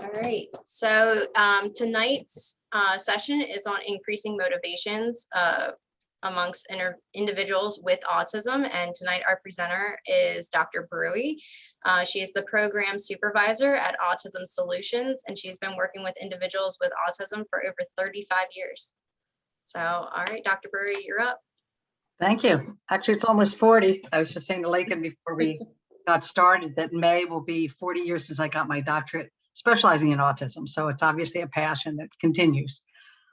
All right, so tonight's session is on increasing motivations amongst individuals with autism. And tonight our presenter is Dr. Bruey. She is the program supervisor at Autism Solutions, and she's been working with individuals with autism for over 35 years. So, all right, Dr. Bruey, you're up. Thank you. Actually, it's almost 40. I was just saying to Lakin before we got started that May will be 40 years since I got my doctorate specializing in autism. So it's obviously a passion that continues.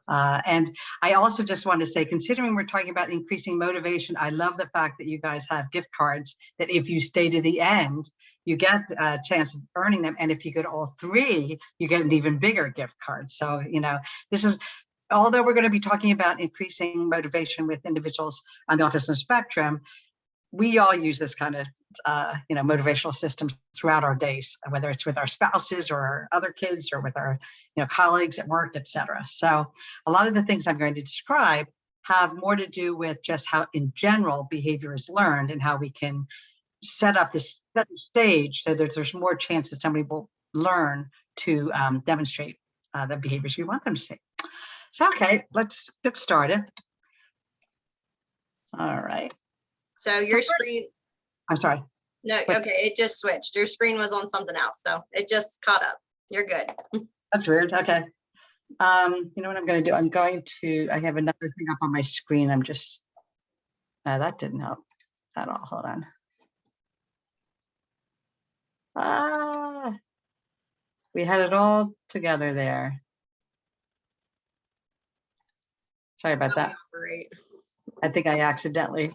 And I also just want to say, considering we're talking about increasing motivation, I love the fact that you guys have gift cards that if you stay to the end, you get a chance of earning them. And if you get all three, you get an even bigger gift card. So, you know, this is, although we're going to be talking about increasing motivation with individuals on the autism spectrum, we all use this kind of, motivational systems throughout our days, whether it's with our spouses or our other kids or with our, colleagues at work, etc. So a lot of the things I'm going to describe have more to do with just how, in general, behavior is learned and how we can set the stage so that there's more chance that somebody will learn to demonstrate the behaviors we want them to see. So, okay, let's get started. All right. So your screen. I'm sorry. No, okay, it just switched. Your screen was on something else, so it just caught up. You're good. That's weird. Okay. You know what I'm going to do? I have another thing up on my screen. I'm just, that didn't help at all. Hold on. We had it all together there. Sorry about that. Great. I think I accidentally.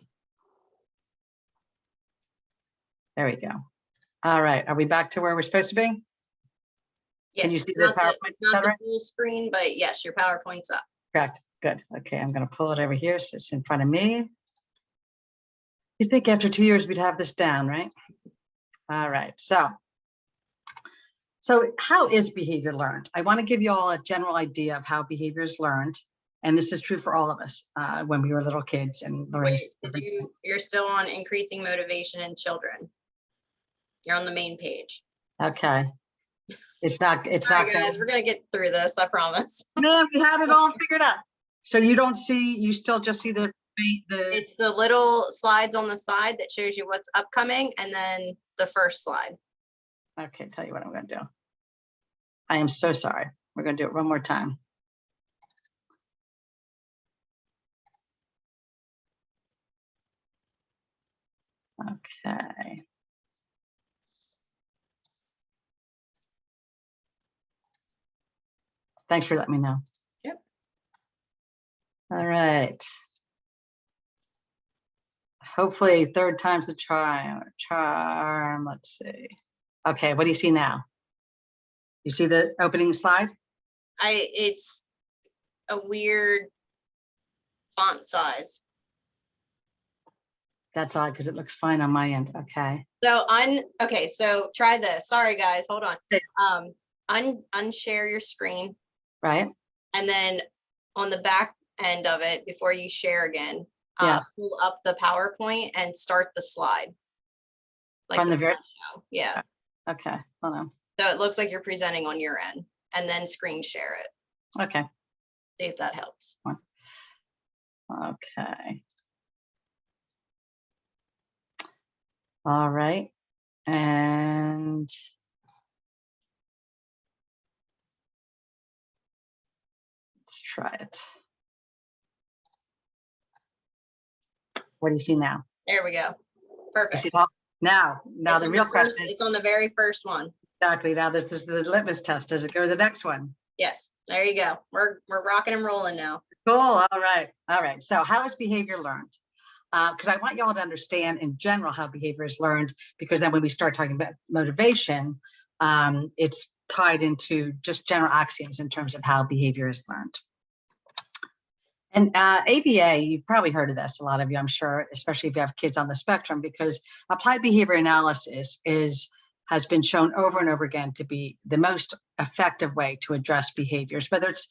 There we go. All right. Are we back to where we're supposed to be? Yes. Can you see the PowerPoint? Not the full screen, but yes, your PowerPoint's up. Correct. Good. Okay. I'm going to pull it over here so it's in front of me. You'd think after 2 years we'd have this down, right? All right. So how is behavior learned? I want to give you all a general idea of how behavior is learned. And this is true for all of us when we were little kids and learning. Wait, you're still on increasing motivation in children. You're on the main page. Okay. It's not guys, we're gonna get through this, I promise. Man, we had it all figured out. So you still just see the it's the little slides on the side that shows you what's upcoming, and then the first slide. Okay, tell you what I'm gonna do. I am so sorry. We're gonna do it one more time. Okay. Thanks for letting me know. Yep. All right. Hopefully third time's the charm. Let's see. Okay, what do you see now? You see the opening slide? It's a weird font size. That's odd because it looks fine on my end. Okay. So so try this. Sorry guys, hold on. Unshare your screen. Right. And then on the back end of it, before you share again, pull up the PowerPoint and start the slide. Like from the very show. Yeah. Okay. Hold on. So it looks like you're presenting on your end, and then screen share it. Okay. See if that helps. Okay. All right. And let's try it. What do you see now? There we go. Perfect. See that? Now the real question is, it's on the very first one. Exactly. Now this is the litmus test. Does it go to the next one? Yes. There you go. We're rocking and rolling now. Cool. All right. All right. So how is behavior learned? Because I want y'all to understand in general how behavior is learned, because then when we start talking about motivation, it's tied into just general axioms in terms of how behavior is learned. And ABA, you've probably heard of this, a lot of you, I'm sure, especially if you have kids on the spectrum, because applied behavior analysis has been shown over and over again to be the most effective way to address behaviors, whether it's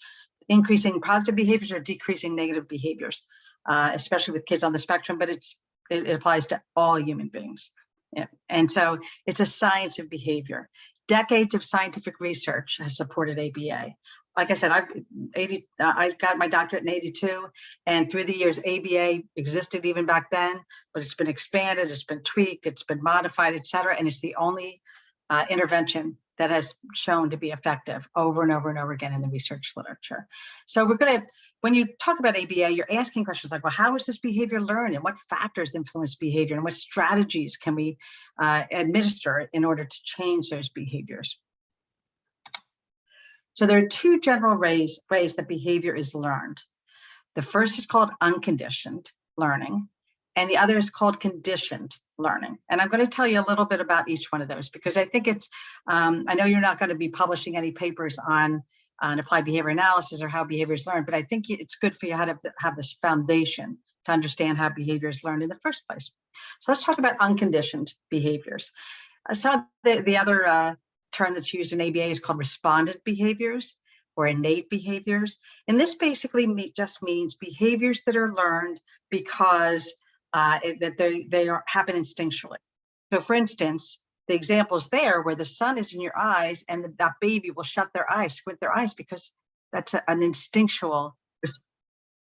increasing positive behaviors or decreasing negative behaviors, especially with kids on the spectrum, but it applies to all human beings. Yeah. And so it's a science of behavior. Decades of scientific research has supported ABA. Like I said, I got my doctorate in 82, and through the years, ABA existed even back then, but it's been expanded, it's been tweaked, it's been modified, et cetera, and it's the only intervention that has shown to be effective over and over and over again in the research literature. So we're going to, when you talk about ABA, you're asking questions like, well, how is this behavior learned, and what factors influence behavior, and what strategies can we administer in order to change those behaviors? So there are two general ways that behavior is learned. The first is called unconditioned learning, and the other is called conditioned learning. And I'm going to tell you a little bit about each one of those, because I think it's, I know you're not going to be publishing any papers on applied behavior analysis or how behavior is learned, but I think it's good for you to have this foundation to understand how behavior is learned in the first place. So let's talk about unconditioned behaviors. So the other term that's used in ABA is called respondent behaviors or innate behaviors. And this basically just means behaviors that are learned because they happen instinctually. So for instance, the examples there where the sun is in your eyes and that baby will shut their eyes, squint their eyes, because that's an instinctual.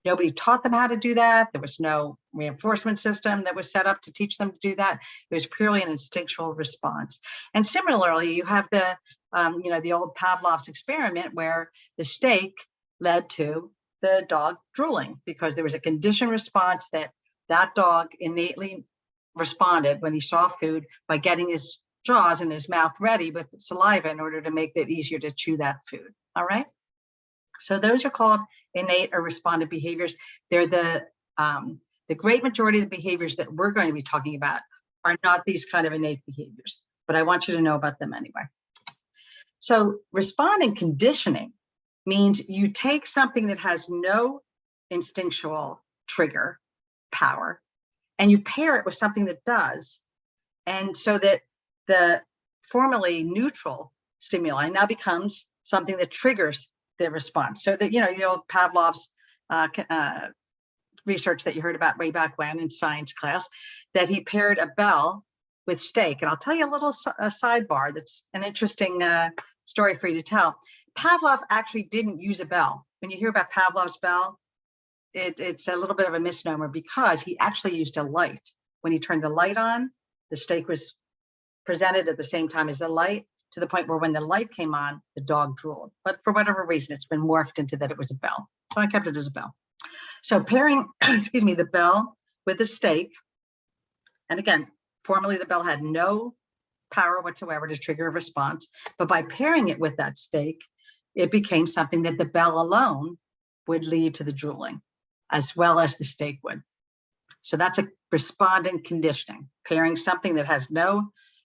Nobody taught them how to do that. There was no reinforcement system that was set up to teach them to do that. It was purely an instinctual response. And similarly, you have the old Pavlov's experiment where the steak led to the dog drooling because there was a conditioned response that dog innately responded when he saw food by getting his jaws and his mouth ready with saliva in order to make it easier to chew that food. All right. So those are called innate or respondent behaviors. They're the great majority of the behaviors that we're going to be talking about are not these kind of innate behaviors, but I want you to know about them anyway. So responding conditioning means you take something that has no instinctual trigger power and you pair it with something that does. And so that the formerly neutral stimuli now becomes something that triggers the response. So that, the old Pavlov's research that you heard about way back when in science class, that he paired a bell with steak. And I'll tell you a little sidebar that's an interesting story for you to tell. Pavlov actually didn't use a bell. When you hear about Pavlov's bell, it's a little bit of a misnomer because he actually used a light. When he turned the light on, the steak was presented at the same time as the light, to the point where when the light came on, the dog drooled. But for whatever reason, it's been morphed into that it was a bell. So I kept it as a bell. So pairing, the bell with the steak, and again, formerly the bell had no power whatsoever to trigger a response, but by pairing it with that steak, it became something that the bell alone would lead to the drooling, as well as the steak would. So that's a respondent conditioning, pairing something that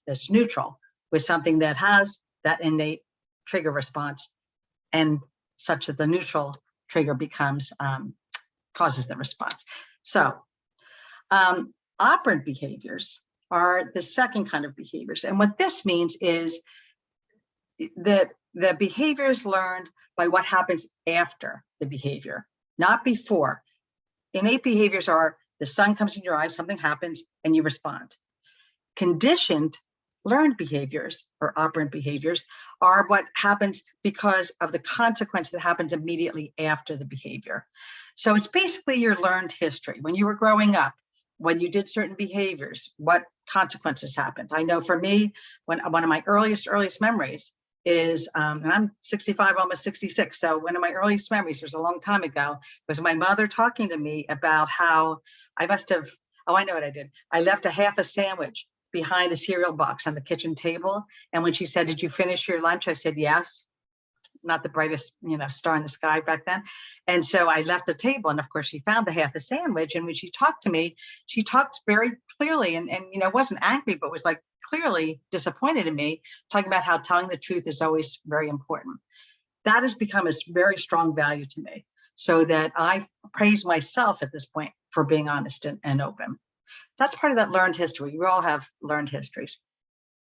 that's neutral with something that has that innate trigger response, and such that the neutral trigger causes the response. So operant behaviors are the second kind of behaviors. And what this means is that the behavior is learned by what happens after the behavior, not before. Innate behaviors are the sun comes in your eyes, something happens, and you respond. Conditioned learned behaviors or operant behaviors are what happens because of the consequence that happens immediately after the behavior. So it's basically your learned history. When you were growing up, when you did certain behaviors, what consequences happened? I know for me, one of my earliest memories is, and I'm 65, almost 66. So one of my earliest memories was a long time ago, was my mother talking to me about how I must have, I know what I did. I left a half a sandwich behind a cereal box on the kitchen table. And when she said, "Did you finish your lunch?" I said, "Yes." Not the brightest, star in the sky back then. And so I left the table, and of course she found the half a sandwich. And when she talked to me, she talked very clearly and wasn't angry, but was like clearly disappointed in me, talking about how telling the truth is always very important. That has become a very strong value to me, so that I praise myself at this point for being honest and open. That's part of that learned history. We all have learned histories.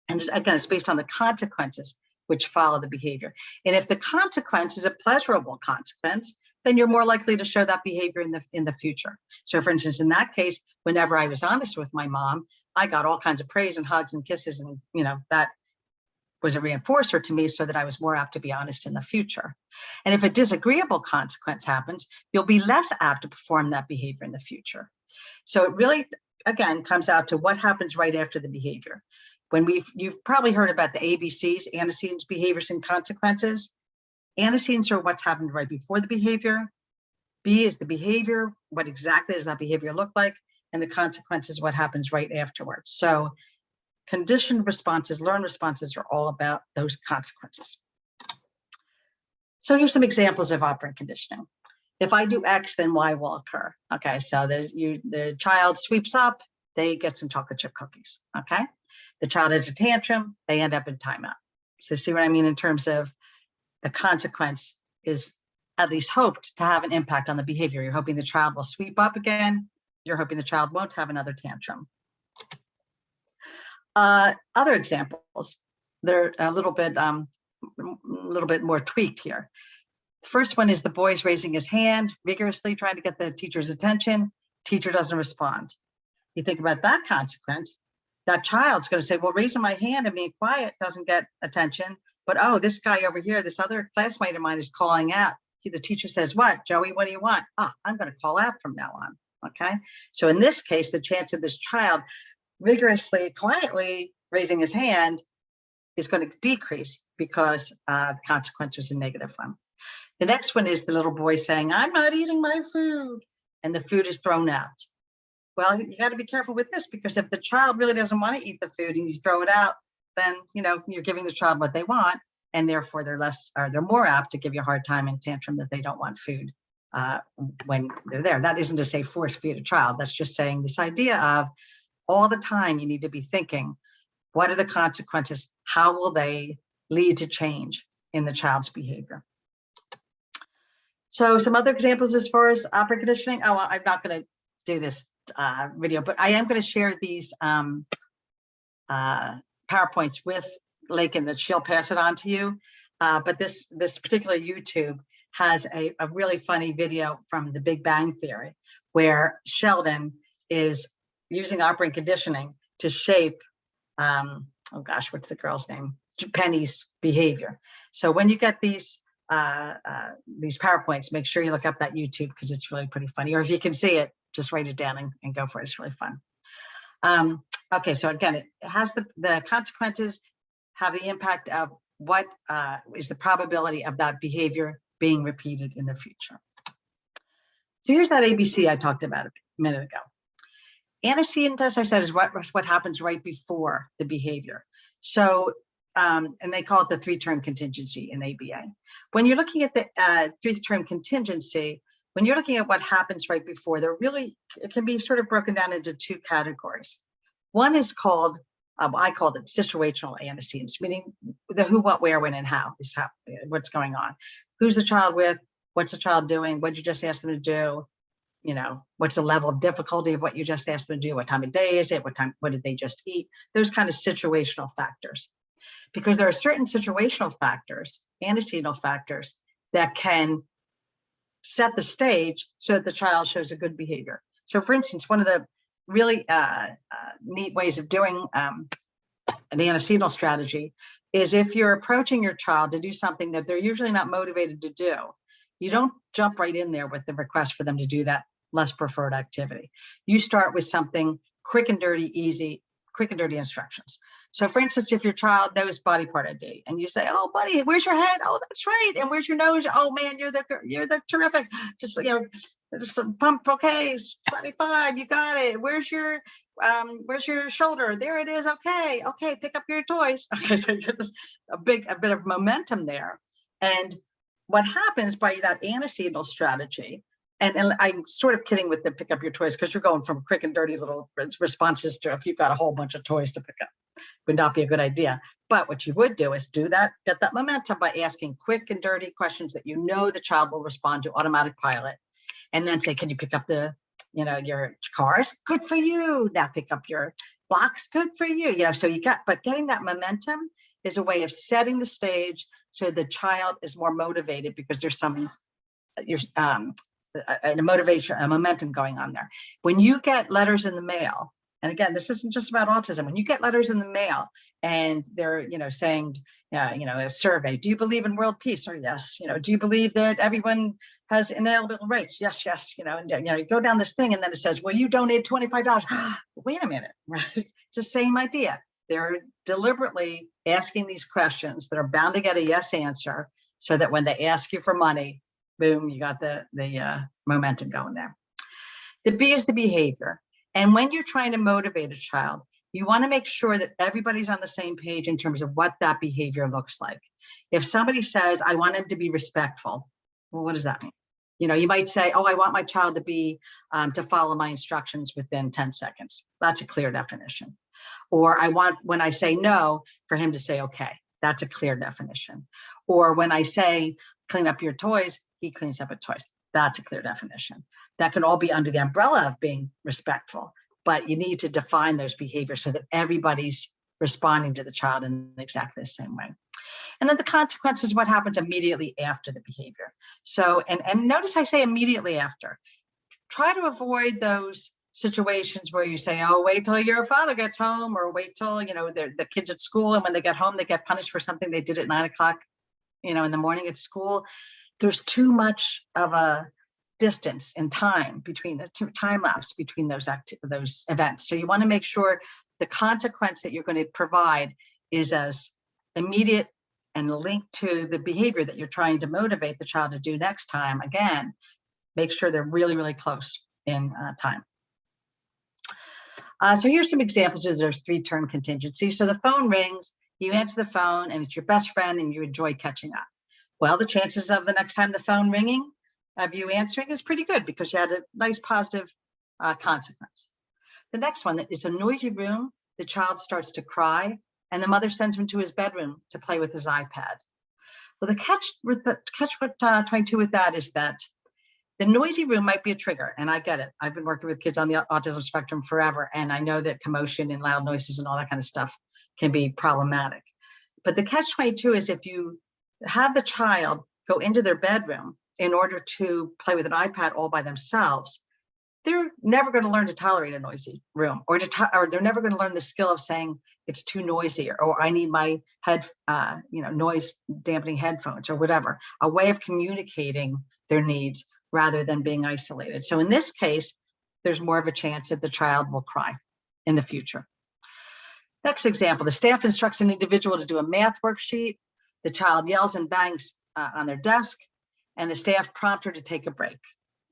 And again, it's based on the consequences which follow the behavior. And if the consequence is a pleasurable consequence, then you're more likely to show that behavior in the future. So for instance, in that case, whenever I was honest with my mom, I got all kinds of praise and hugs and kisses, and that was a reinforcer to me so that I was more apt to be honest in the future. And if a disagreeable consequence happens, you'll be less apt to perform that behavior in the future. So it really, again, comes out to what happens right after the behavior. You've probably heard about the ABCs, antecedents, behaviors, and consequences. Antecedents are what's happened right before the behavior. B is the behavior. What exactly does that behavior look like? And the consequences, what happens right afterwards. So conditioned responses, learned responses are all about those consequences. So here's some examples of operant conditioning. If I do X, then Y will occur. Okay, so the child sweeps up, they get some chocolate chip cookies. Okay, the child has a tantrum, they end up in timeout. So see what I mean in terms of the consequence is at least hoped to have an impact on the behavior. You're hoping the child will sweep up again. You're hoping the child won't have another tantrum. Other examples, they're a little bit more tweaked here. The first one is the boy's raising his hand, vigorously trying to get the teacher's attention. Teacher doesn't respond. You think about that consequence. That child's going to say, well, raising my hand and being quiet doesn't get attention. But, oh, this guy over here, this other classmate of mine is calling out. The teacher says, what, Joey, what do you want? I'm going to call out from now on. Okay. So in this case, the chance of this child vigorously, quietly raising his hand is going to decrease because the consequence was a negative one. The next one is the little boy saying, I'm not eating my food, and the food is thrown out. Well, you got to be careful with this, because if the child really doesn't want to eat the food and you throw it out, then you're giving the child what they want, and therefore they're more apt to give you a hard time and tantrum that they don't want food when they're there. That isn't to say force feed a child. That's just saying this idea of all the time you need to be thinking, what are the consequences? How will they lead to change in the child's behavior? So some other examples as far as operant conditioning. Oh, I'm not going to do this video, but I am going to share these PowerPoints with Lakin that she'll pass it on to you. But this particular YouTube has a really funny video from The Big Bang Theory, where Sheldon is using operant conditioning to shape, oh gosh, what's the girl's name? Penny's behavior. So when you get these PowerPoints, make sure you look up that YouTube, because it's really pretty funny. Or if you can see it, just write it down and go for it. It's really fun. Okay, so again, it has the consequences have the impact of what is the probability of that behavior being repeated in the future. So here's that ABC I talked about a minute ago. Antecedent, as I said, is what happens right before the behavior. So, and they call it the three-term contingency in ABA. When you're looking at the three-term contingency, when you're looking at what happens right before, it can be sort of broken down into two categories. One is called, I called it situational antecedents, meaning the who, what, where, when, and how is what's going on. Who's the child with? What's the child doing? What did you just ask them to do? What's the level of difficulty of what you just asked them to do? What time of day is it? What did they just eat? Those kind of situational factors. Because there are certain situational factors, antecedent factors, that can set the stage so that the child shows a good behavior. So for instance, one of the really neat ways of doing an antecedent strategy is if you're approaching your child to do something that they're usually not motivated to do, you don't jump right in there with the request for them to do that less preferred activity. You start with something quick and dirty, easy, quick and dirty instructions. So for instance, if your child knows body part ID and you say, oh, buddy, where's your head? Oh, that's right. And where's your nose? Oh man, you're the terrific. Just, some pump. Okay. 25. You got it. Where's your shoulder? There it is. Okay. Okay. Pick up your toys. Okay. So you get a bit of momentum there. And what happens by that antecedent strategy, and I'm sort of kidding with the pick up your toys, because you're going from quick and dirty little responses to if you've got a whole bunch of toys to pick up, would not be a good idea. But what you would do is get that momentum by asking quick and dirty questions that the child will respond to automatic pilot, and then say, can you pick up your cars? Good for you. Now pick up your blocks. Good for you. So but getting that momentum is a way of setting the stage so the child is more motivated, because there's a motivation, a momentum going on there. When you get letters in the mail, and again, this isn't just about autism, when you get letters in the mail and they're, saying, a survey, do you believe in world peace? Or yes. Do you believe that everyone has inalienable rights? Yes, yes. And you go down this thing, and then it says, well, you donate $25. Wait a minute, right? It's the same idea. They're deliberately asking these questions that are bound to get a yes answer, so that when they ask you for money, boom, you got the momentum going there. The B is the behavior. And when you're trying to motivate a child, you want to make sure that everybody's on the same page in terms of what that behavior looks like. If somebody says, I want him to be respectful, well, what does that mean? You might say, oh, I want my child to be, to follow my instructions within 10 seconds. That's a clear definition. Or I want, when I say no, for him to say, okay, that's a clear definition. Or when I say, clean up your toys, he cleans up his toys. That's a clear definition. That can all be under the umbrella of being respectful, but you need to define those behaviors so that everybody's responding to the child in exactly the same way. And then the consequences, what happens immediately after the behavior. So, and notice I say immediately after. Try to avoid those situations where you say, oh, wait till your father gets home, or wait till, the kids at school, and when they get home, they get punished for something they did at 9 o'clock, in the morning at school. There's too much of a distance in time between the time lapse between those events. So you want to make sure the consequence that you're going to provide is as immediate and linked to the behavior that you're trying to motivate the child to do next time. Again, make sure they're really, really close in time. So here's some examples of those 3-turn contingencies. So the phone rings, you answer the phone, and it's your best friend, and you enjoy catching up. Well, the chances of the next time the phone ringing of you answering is pretty good, because you had a nice positive consequence. The next one, it's a noisy room, the child starts to cry, and the mother sends him to his bedroom to play with his iPad. Well, the catch 22 with that is that the noisy room might be a trigger, and I get it. I've been working with kids on the autism spectrum forever, and I know that commotion and loud noises and all that kind of stuff can be problematic. But the catch 22 is if you have the child go into their bedroom in order to play with an iPad all by themselves, they're never going to learn to tolerate a noisy room, or they're never going to learn the skill of saying it's too noisy, or I need my noise dampening headphones, or whatever, a way of communicating their needs rather than being isolated. So in this case, there's more of a chance that the child will cry in the future. Next example, the staff instructs an individual to do a math worksheet. The child yells and bangs on their desk, and the staff prompt her to take a break.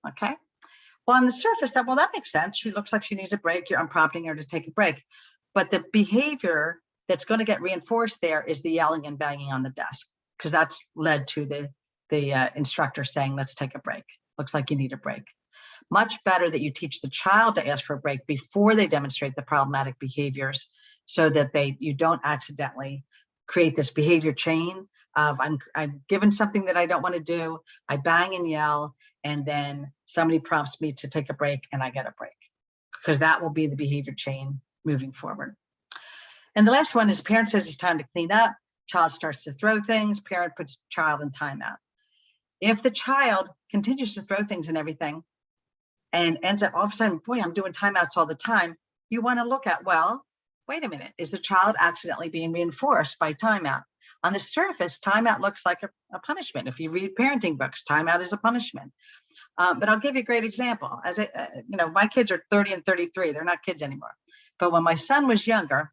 Okay. Well, on the surface, that makes sense. She looks like she needs a break. I'm prompting her to take a break. But the behavior that's going to get reinforced there is the yelling and banging on the desk, because that's led to the instructor saying, let's take a break. Looks like you need a break. Much better that you teach the child to ask for a break before they demonstrate the problematic behaviors, so that you don't accidentally create this behavior chain of I'm given something that I don't want to do, I bang and yell, and then somebody prompts me to take a break and I get a break, because that will be the behavior chain moving forward. And the last one is parent says it's time to clean up, child starts to throw things, parent puts child in timeout. If the child continues to throw things and everything and ends up all of a sudden, boy, I'm doing timeouts all the time, you want to look at, well, wait a minute, is the child accidentally being reinforced by timeout? On the surface, timeout looks like a punishment. If you read parenting books, timeout is a punishment. But I'll give you a great example. As my kids are 30 and 33. They're not kids anymore. But when my son was younger,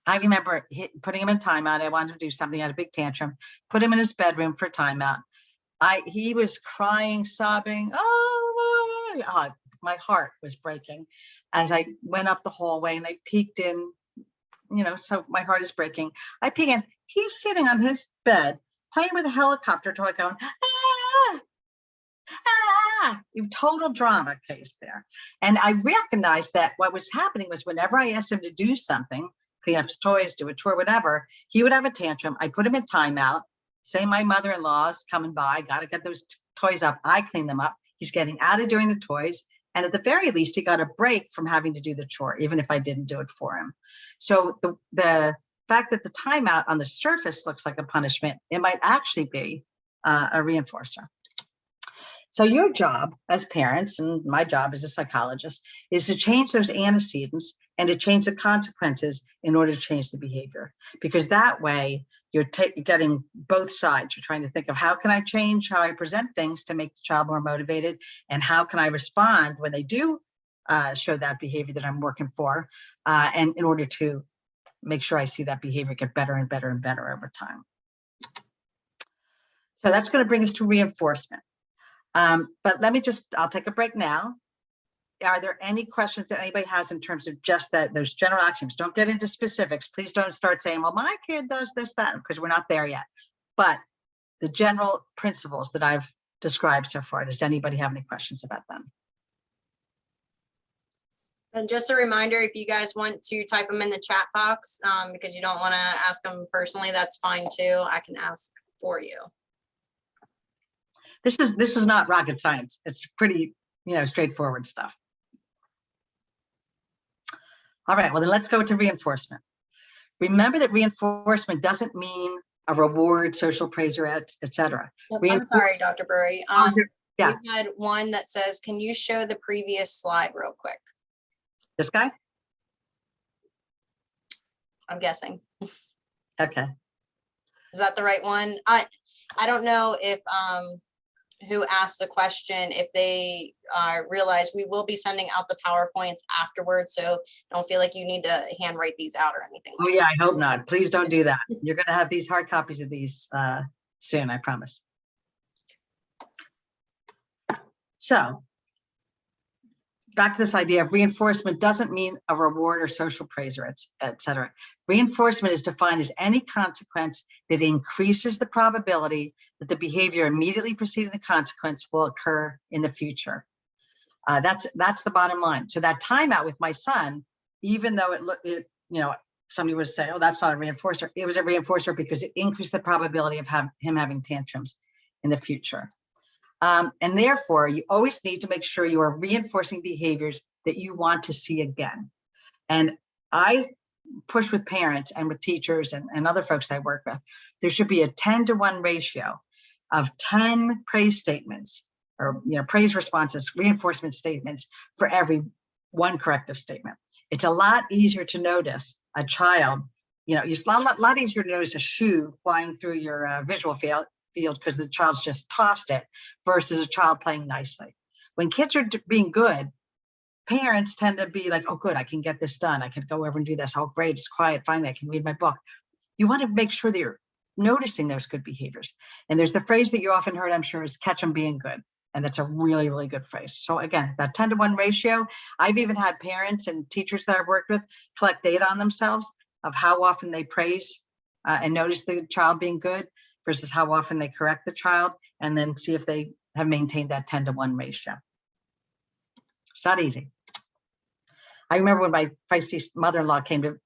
I remember putting him in timeout. I wanted to do something, I had a big tantrum, put him in his bedroom for timeout. He was crying, sobbing. Oh, my heart was breaking as I went up the hallway, and I peeked in, so my heart is breaking. I peek in, he's sitting on his bed, playing with a helicopter toy going, total drama case there. And I recognized that what was happening was whenever I asked him to do something, clean up his toys, do a chore, whatever, he would have a tantrum. I put him in timeout, say my mother-in-law's coming by, got to get those toys up. I clean them up. He's getting out of doing the toys. And at the very least, he got a break from having to do the chore, even if I didn't do it for him. So the fact that the timeout on the surface looks like a punishment, it might actually be a reinforcer. So your job as parents, and my job as a psychologist, is to change those antecedents and to change the consequences in order to change the behavior. Because that way you're getting both sides. You're trying to think of how can I change how I present things to make the child more motivated, and how can I respond when they do show that behavior that I'm working for, and in order to make sure I see that behavior get better and better and better over time. So that's going to bring us to reinforcement. But I'll take a break now. Are there any questions that anybody has in terms of just those general axioms? Don't get into specifics. Please don't start saying, well, my kid does this, that, because we're not there yet. But the general principles that I've described so far, does anybody have any questions about them? And just a reminder, if you guys want to type them in the chat box, because you don't want to ask them personally, that's fine too. I can ask for you. This is not rocket science. It's pretty, straightforward stuff. All right, well then let's go to reinforcement. Remember that reinforcement doesn't mean a reward, social praise, or etc. I'm sorry, Dr. Bruey. Yeah. We had one that says, can you show the previous slide real quick? This guy? I'm guessing. Okay. Is that the right one? I don't know if who asked the question, if they realize we will be sending out the PowerPoints afterwards, so don't feel like you need to handwrite these out or anything. Oh yeah, I hope not. Please don't do that. You're going to have these hard copies of these soon, I promise. So back to this idea of reinforcement doesn't mean a reward or social praise or etc. Reinforcement is defined as any consequence that increases the probability that the behavior immediately preceding the consequence will occur in the future. That's the bottom line. So that timeout with my son, even though somebody would say, oh, that's not a reinforcer. It was a reinforcer because it increased the probability of him having tantrums in the future. And therefore, you always need to make sure you are reinforcing behaviors that you want to see again. And I push with parents and with teachers and other folks I work with, there should be a 10-to-1 ratio of 10 praise statements or praise responses, reinforcement statements for every one corrective statement. It's a lot easier to notice a child, it's a lot easier to notice a shoe flying through your visual field because the child's just tossed it versus a child playing nicely. When kids are being good, parents tend to be like, oh, good, I can get this done. I can go over and do this. Oh, great, it's quiet. Finally, I can read my book. You want to make sure that you're noticing those good behaviors. And there's the phrase that you often heard, I'm sure, is catch them being good. And that's a really, really good phrase. So again, that 10-to-1 ratio, I've even had parents and teachers that I've worked with collect data on themselves of how often they praise and notice the child being good versus how often they correct the child, and then see if they have maintained that 10-to-1 ratio. It's not easy. I remember when my feisty mother-in-law came to,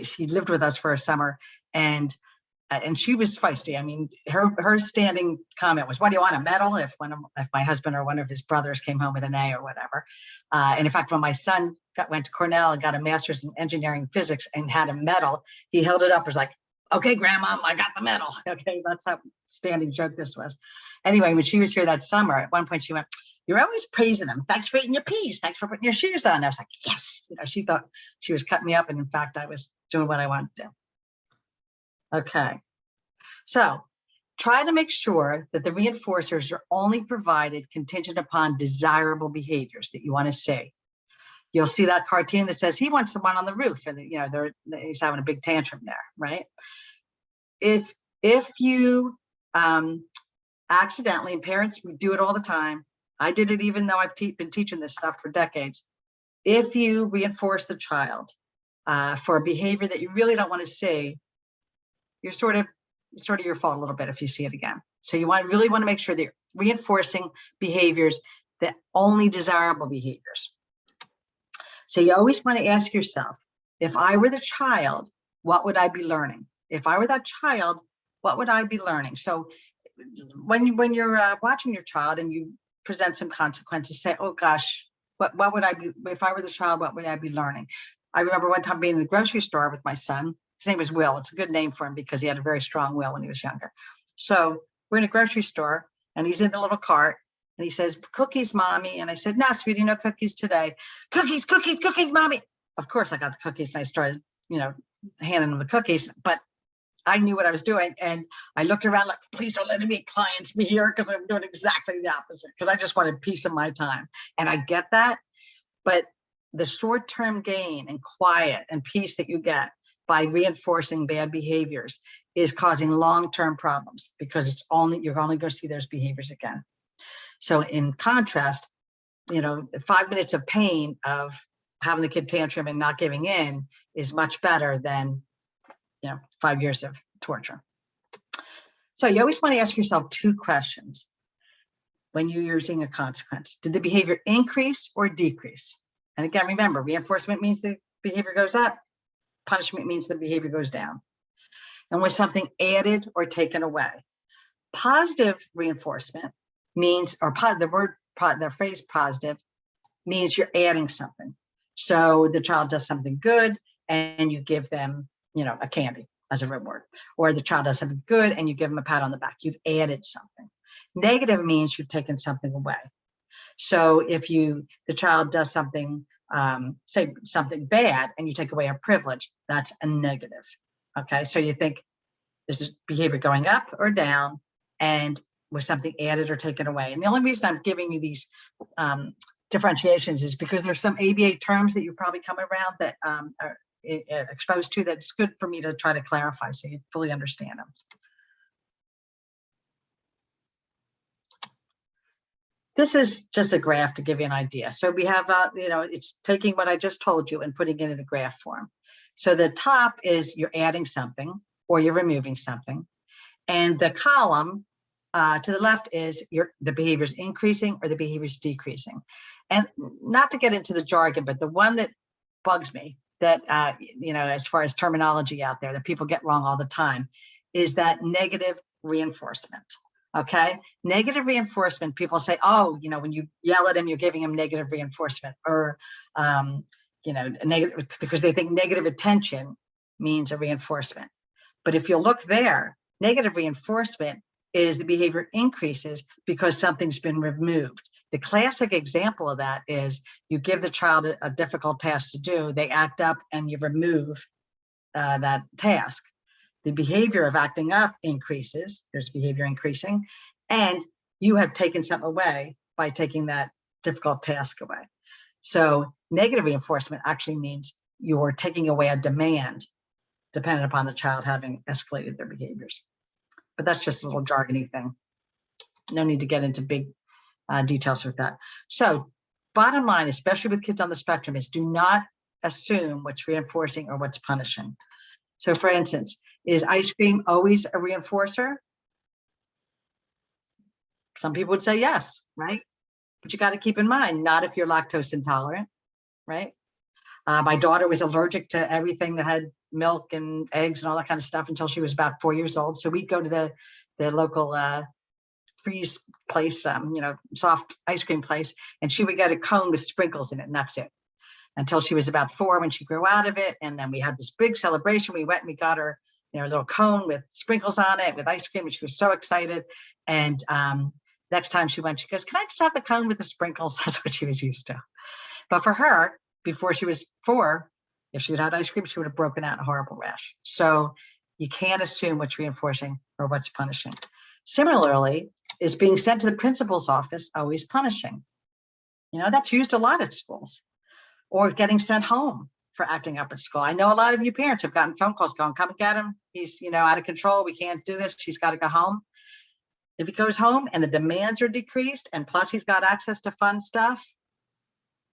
she lived with us for a summer, and she was feisty. I mean, her standing comment was, what do you want, a medal? If my husband or one of his brothers came home with an A or whatever. And in fact, when my son went to Cornell and got a master's in engineering physics and had a medal, he held it up, was like, okay, grandma, I got the medal. Okay, that's how standing joke this was. Anyway, when she was here that summer, at one point she went, you're always praising them. Thanks for eating your peas. Thanks for putting your shoes on. I was like, yes. She thought she was cutting me up. And in fact, I was doing what I wanted to do. Okay. So try to make sure that the reinforcers are only provided contingent upon desirable behaviors that you want to see. You'll see that cartoon that says he wants the one on the roof, and he's having a big tantrum there, right? If you accidentally, and parents, we do it all the time. I did it even though I've been teaching this stuff for decades. If you reinforce the child for a behavior that you really don't want to see, it's sort of your fault a little bit if you see it again. So you really want to make sure that you're reinforcing behaviors, that only desirable behaviors. So you always want to ask yourself, if I were the child, what would I be learning? If I were that child, what would I be learning? So when you're watching your child and you present some consequences, say, oh gosh, what would I be, if I were the child, what would I be learning? I remember one time being in the grocery store with my son. His name was Will. It's a good name for him because he had a very strong will when he was younger. So we're in a grocery store and he's in the little cart And he says, cookies, mommy. And I said, no, sweetie, no cookies today. Cookies, cookies, cookies, mommy. Of course, I got the cookies and I started, handing him the cookies, but I knew what I was doing. And I looked around like, please don't let any clients be here because I'm doing exactly the opposite because I just wanted peace of my time. And I get that. But the short-term gain and quiet and peace that you get by reinforcing bad behaviors is causing long-term problems because you're only going to see those behaviors again. So in contrast, 5 minutes of pain of having the kid tantrum and not giving in is much better than 5 years of torture. So you always want to ask yourself 2 questions when you're using a consequence. Did the behavior increase or decrease? And again, remember, reinforcement means the behavior goes up. Punishment means the behavior goes down. And was something added or taken away? Positive reinforcement means, or the phrase positive means you're adding something. So the child does something good and you give them, a candy as a reward, or the child does something good and you give them a pat on the back. You've added something. Negative means you've taken something away. So if the child does something, say something bad and you take away a privilege, that's a negative. Okay, so you think, is this behavior going up or down? And was something added or taken away? And the only reason I'm giving you these differentiations is because there's some ABA terms that you've probably come around that are exposed to that's good for me to try to clarify so you fully understand them. This is just a graph to give you an idea. So we have, it's taking what I just told you and putting it in a graph form. So the top is you're adding something or you're removing something. And the column to the left is the behavior is increasing or the behavior is decreasing. And not to get into the jargon, but the one that bugs me that, as far as terminology out there that people get wrong all the time is that negative reinforcement. Okay, negative reinforcement, people say, oh, when you yell at him, you're giving him negative reinforcement, or, negative, because they think negative attention means a reinforcement. But if you look there, negative reinforcement is the behavior increases because something's been removed. The classic example of that is you give the child a difficult task to do, they act up and you remove that task. The behavior of acting up increases, there's behavior increasing, and you have taken something away by taking that difficult task away. So negative reinforcement actually means you're taking away a demand dependent upon the child having escalated their behaviors. But that's just a little jargony thing. No need to get into big details with that. So bottom line, especially with kids on the spectrum, is do not assume what's reinforcing or what's punishing. So for instance, is ice cream always a reinforcer? Some people would say yes, right? But you got to keep in mind, not if you're lactose intolerant, right? My daughter was allergic to everything that had milk and eggs and all that kind of stuff until she was about 4 years old. So we'd go to the local freeze place, soft ice cream place, and she would get a cone with sprinkles in it, and that's it. Until she was about 4 when she grew out of it. And then we had this big celebration. We went and we got her, a little cone with sprinkles on it with ice cream, and she was so excited. And next time she went, she goes, can I just have the cone with the sprinkles? That's what she was used to. But for her, before she was 4, if she had had ice cream, she would have broken out in a horrible rash. So you can't assume what's reinforcing or what's punishing. Similarly, is being sent to the principal's office always punishing? That's used a lot at schools. Or getting sent home for acting up at school. I know a lot of you parents have gotten phone calls going, come and get him. He's, out of control. We can't do this. He's got to go home. If he goes home and the demands are decreased and plus he's got access to fun stuff,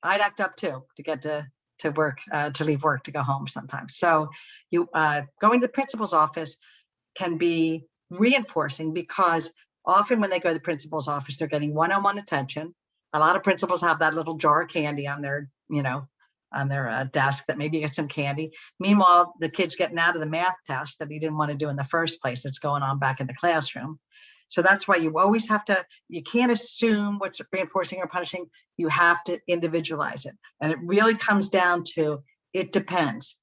I'd act up too to get to work, to leave work to go home sometimes. So you going to the principal's office can be reinforcing because often when they go to the principal's office, they're getting one-on-one attention. A lot of principals have that little jar of candy on their, on their desk that maybe get some candy. Meanwhile, the kid's getting out of the math test that he didn't want to do in the first place. That's going on back in the classroom. So that's why you always have to, you can't assume what's reinforcing or punishing. You have to individualize it. And it really comes down to, it depends.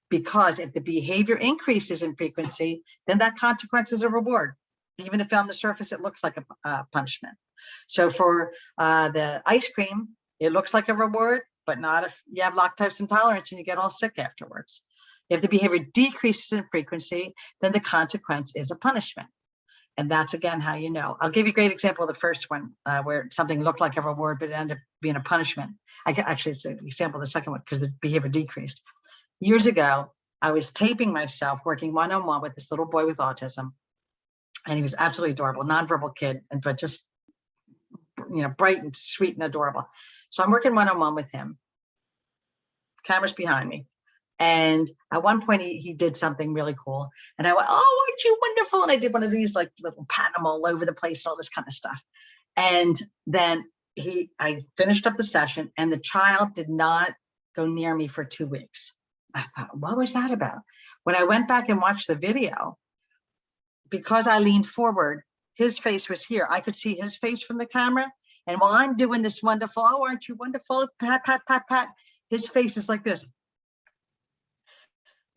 Because if the behavior increases in frequency, then that consequence is a reward. Even if on the surface it looks like a punishment. So for the ice cream, it looks like a reward, but not if you have lactose intolerance and you get all sick afterwards. If the behavior decreases in frequency, then the consequence is a punishment. And that's, again, how you know. I'll give you a great example of the first one, where something looked like a reward, but it ended up being a punishment. Actually, it's an example of the second one because the behavior decreased. Years ago, I was taping myself working one-on-one with this little boy with autism. And he was absolutely adorable, nonverbal kid, but just, bright and sweet and adorable. So I'm working one-on-one with him. Camera's behind me. And at one point he did something really cool. And I went, "Oh, aren't you wonderful?" And I did one of these, like, little pat him all over the place, all this kind of stuff. And then I finished up the session, and the child did not go near me for 2 weeks. I thought, what was that about? When I went back and watched the video, because I leaned forward, his face was here. I could see his face from the camera. And while I'm doing this wonderful, "Oh, aren't you wonderful?" Pat, pat, pat, pat, his face is like this.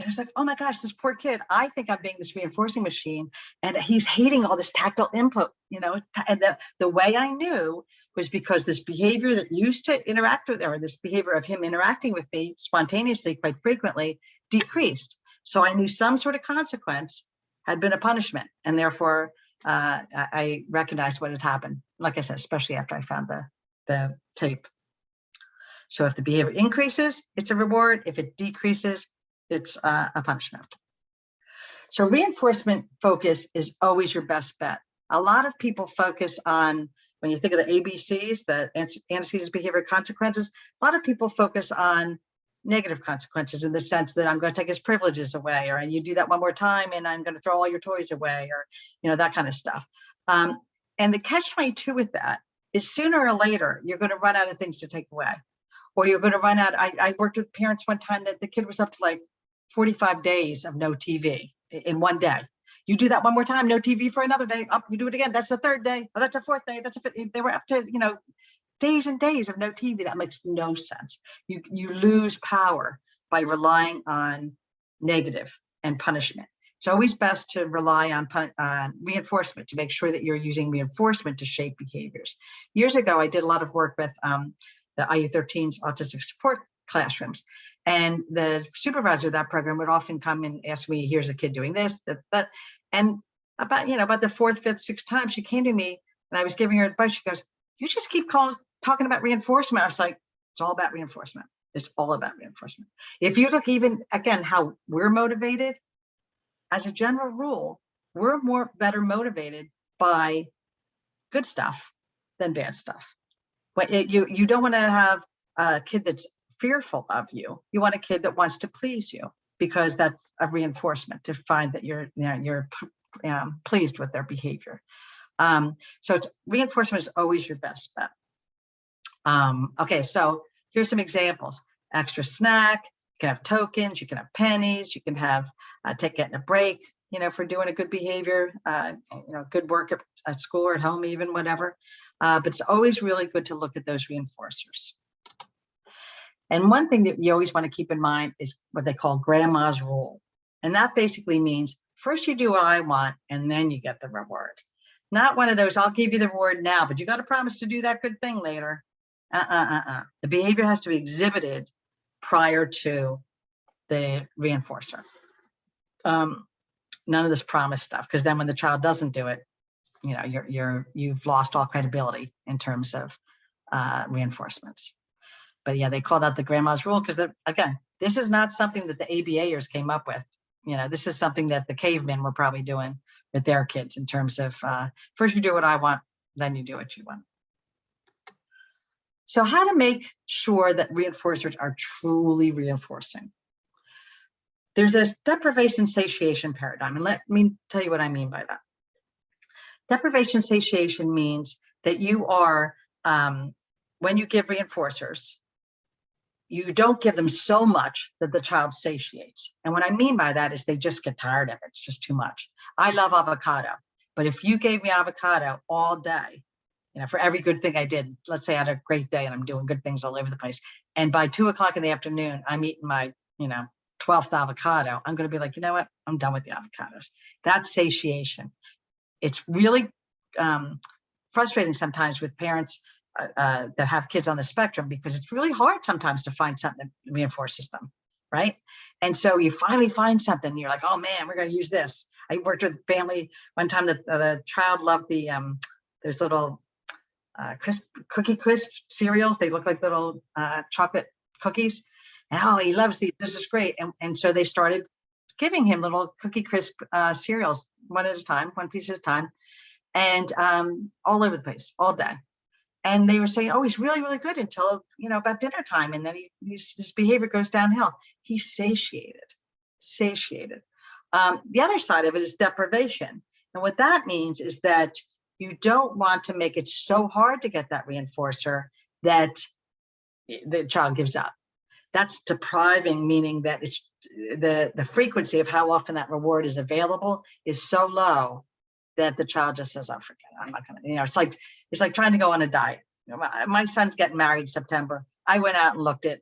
And it's like, oh my gosh, this poor kid. I think I'm being this reinforcing machine, and he's hating all this tactile input, and the way I knew was because this behavior that used to interact with, or this behavior of him interacting with me spontaneously quite frequently, decreased. So I knew some sort of consequence had been a punishment, and therefore I recognized what had happened. Like I said, especially after I found the tape. So if the behavior increases, it's a reward. If it decreases, it's a punishment. So reinforcement focus is always your best bet. A lot of people focus on, when you think of the ABCs, the antecedent behavior consequences, a lot of people focus on negative consequences, in the sense that I'm going to take his privileges away, or you do that one more time and I'm going to throw all your toys away, or that kind of stuff. And the catch-22 with that is, sooner or later you're going to run out of things to take away, or you're going to run out. I worked with parents one time that the kid was up to like 45 days of no TV in one day. You do that one more time, no TV for another day. Up, you do it again. That's the third day. Oh, that's the fourth day. That's a fifth. They were up to days and days of no TV. That makes no sense. You lose power by relying on negative and punishment. It's always best to rely on reinforcement, to make sure that you're using reinforcement to shape behaviors. Years ago, I did a lot of work with the IU13's autistic support classrooms. And the supervisor of that program would often come and ask me, "Here's a kid doing this, that." And about the fourth, fifth, sixth time, she came to me and I was giving her advice. She goes, "You just keep talking about reinforcement." I was like, "It's all about reinforcement. It's all about reinforcement." If you look, even again, how we're motivated, as a general rule, we're better motivated by good stuff than bad stuff. But you don't want to have a kid that's fearful of you. You want a kid that wants to please you, because that's a reinforcement, to find that you're pleased with their behavior. So reinforcement is always your best bet. Okay, so here's some examples. Extra snack. You can have tokens. You can have pennies. You can have getting a break, for doing a good behavior, good work at school or at home, even, whatever. But it's always really good to look at those reinforcers. And one thing that you always want to keep in mind is what they call grandma's rule. And that basically means, first you do what I want, and then you get the reward. Not one of those, "I'll give you the reward now, but you got to promise to do that good thing later." The behavior has to be exhibited prior to the reinforcer. None of this promise stuff, because then when the child doesn't do it, you've lost all credibility in terms of reinforcements. But yeah, they call that the grandma's rule, because again, this is not something that the ABAers came up with. This is something that the cavemen were probably doing with their kids, in terms of first you do what I want, then you do what you want. So how to make sure that reinforcers are truly reinforcing? There's this deprivation satiation paradigm, and let me tell you what I mean by that. Deprivation satiation means that you are, when you give reinforcers, you don't give them so much that the child satiates. And what I mean by that is they just get tired of it. It's just too much. I love avocado, but if you gave me avocado all day, for every good thing I did, let's say I had a great day and I'm doing good things all over the place, and by 2 o'clock in the afternoon, I'm eating my, 12th avocado, I'm going to be like, you know what? I'm done with the avocados. That's satiation. it's really frustrating sometimes with parents that have kids on the spectrum, because it's really hard sometimes to find something that reinforces them, right? And so you finally find something, you're like, oh man, we're going to use this. I worked with a family one time that the child loved the there's little cookie crisp cereals. They look like little chocolate cookies. And oh, he loves these. This is great. And so they started giving him little cookie crisp cereals, one at a time, one piece at a time, and all over the place, all day. And they were saying, oh, he's really, really good until, you know, about dinner time. And then his behavior goes downhill. He's satiated. The other side of it is deprivation. And what that means is that you don't want to make it so hard to get that reinforcer that the child gives up. That's depriving, meaning that it's the frequency of how often that reward is available is so low that the child just says, oh, forget it, I'm not gonna, you know, it's like trying to go on a diet. You know, my son's getting married in September. I went out and looked at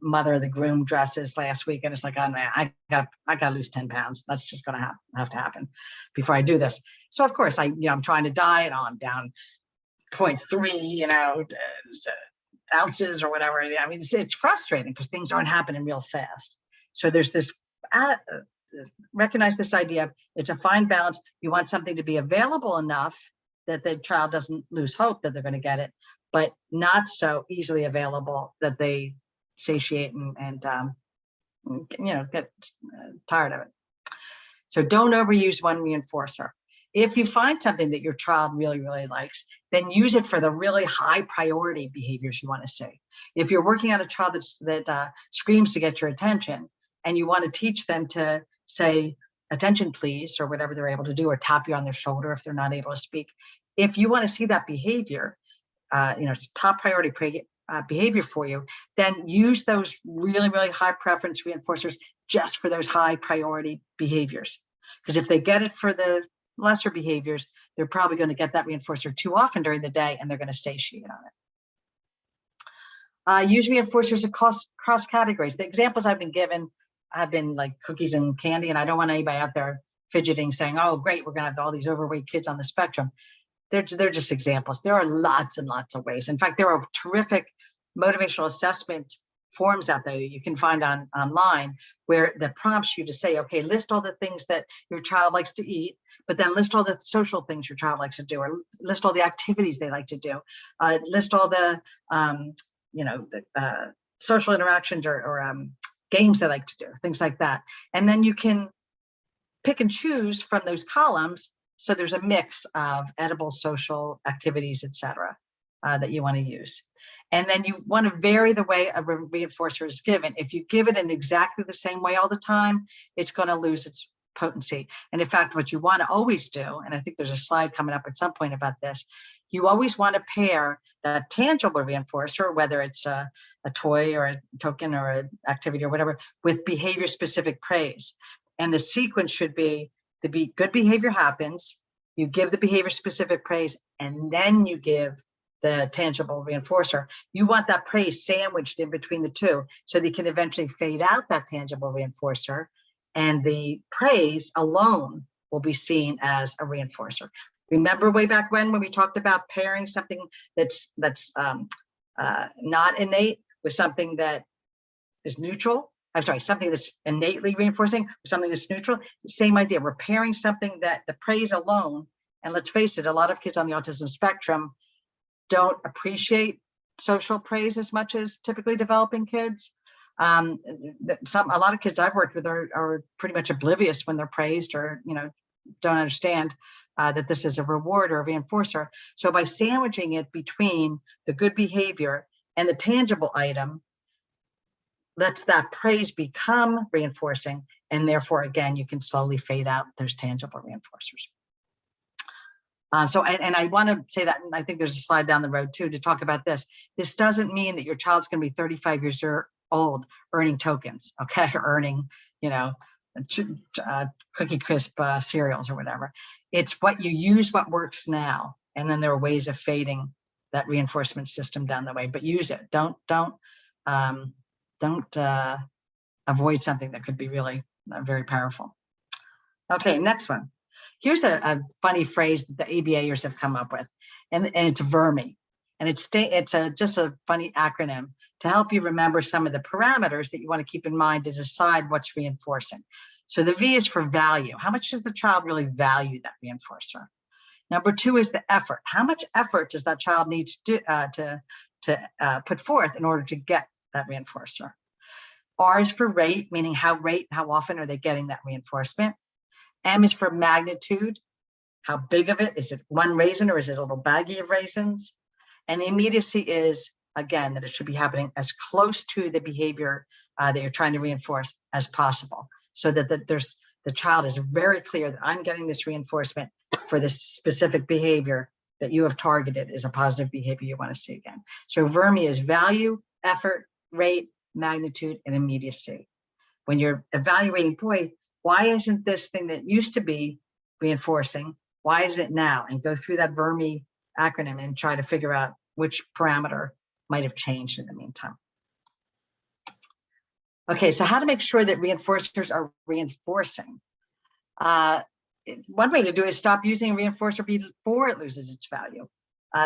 mother of the groom dresses last week, and it's like, oh man, I gotta lose 10 pounds. That's just gonna have to happen before I do this. So of course I'm trying to diet. I'm down 0.3, ounces or whatever. I mean, it's frustrating because things aren't happening real fast. So there's this recognize this idea of it's a fine balance. You want something to be available enough that the child doesn't lose hope that they're going to get it, but not so easily available that they satiate and get tired of it. So don't overuse one reinforcer. If you find something that your child really, really likes, then use it for the really high priority behaviors you want to see. If you're working on a child that screams to get your attention, and you want to teach them to say, attention please, or whatever they're able to do, or tap you on their shoulder if they're not able to speak. If you want to see that behavior, it's top priority behavior for you, then use those really, really high preference reinforcers just for those high priority behaviors. Because if they get it for the lesser behaviors, they're probably going to get that reinforcer too often during the day, and they're going to satiate on it. Use reinforcers across categories. The examples I've been given have been like cookies and candy, and I don't want anybody out there fidgeting saying, oh great, we're going to have all these overweight kids on the spectrum. They're just examples. There are lots and lots of ways. In fact, there are terrific motivational assessment forms out there that you can find online where that prompts you to say, okay, list all the things that your child likes to eat, but then list all the social things your child likes to do, or list all the activities they like to do, list all the social interactions or games they like to do, things like that. And then you can pick and choose from those columns. So there's a mix of edible, social activities, etc., that you want to use. And then you want to vary the way a reinforcer is given. If you give it in exactly the same way all the time, it's going to lose its potency. And in fact, what you want to always do, and I think there's a slide coming up at some point about this, you always want to pair that tangible reinforcer, whether it's a toy or a token or an activity or whatever, with behavior specific praise. And the sequence should be the good behavior happens, you give the behavior specific praise, and then you give the tangible reinforcer. You want that praise sandwiched in between the two so they can eventually fade out that tangible reinforcer, and the praise alone will be seen as a reinforcer. Remember way back when we talked about pairing something that's not innate with something that is neutral? I'm sorry, something that's innately reinforcing with something that's neutral. Same idea. We're pairing something that the praise alone, and let's face it, a lot of kids on the autism spectrum don't appreciate social praise as much as typically developing kids. A lot of kids I've worked with are pretty much oblivious when they're praised, or don't understand that this is a reward or a reinforcer. So by sandwiching it between the good behavior and the tangible item, lets that praise become reinforcing, and therefore again you can slowly fade out those tangible reinforcers. And I want to say that, and I think there's a slide down the road too to talk about this. This doesn't mean that your child's going to be 35 years old earning tokens, okay, or earning, cookie crisp cereals or whatever. It's what you use, what works now, and then there are ways of fading that reinforcement system down the way. But use it. Don't avoid something that could be really very powerful. Okay, next one. Here's a funny phrase that the ABAers have come up with, and it's Vermi. And it's just a funny acronym to help you remember some of the parameters that you want to keep in mind to decide what's reinforcing. So the V is for value. How much does the child really value that reinforcer? Number 2 is the effort. How much effort does that child need to put forth in order to get that reinforcer? R is for rate, meaning how often are they getting that reinforcement? M is for magnitude. How big of it? Is it one raisin or is it a little baggie of raisins? And the immediacy is, again, that it should be happening as close to the behavior that you're trying to reinforce as possible, so that the child is very clear that I'm getting this reinforcement for this specific behavior that you have targeted is a positive behavior you want to see again. So Vermi is value, effort, rate, magnitude, and immediacy. When you're evaluating, boy, why isn't this thing that used to be reinforcing, why is it now? And go through that Vermi acronym and try to figure out which parameter might have changed in the meantime. Okay, so how to make sure that reinforcers are reinforcing. One way to do it is stop using a reinforcer before it loses its value.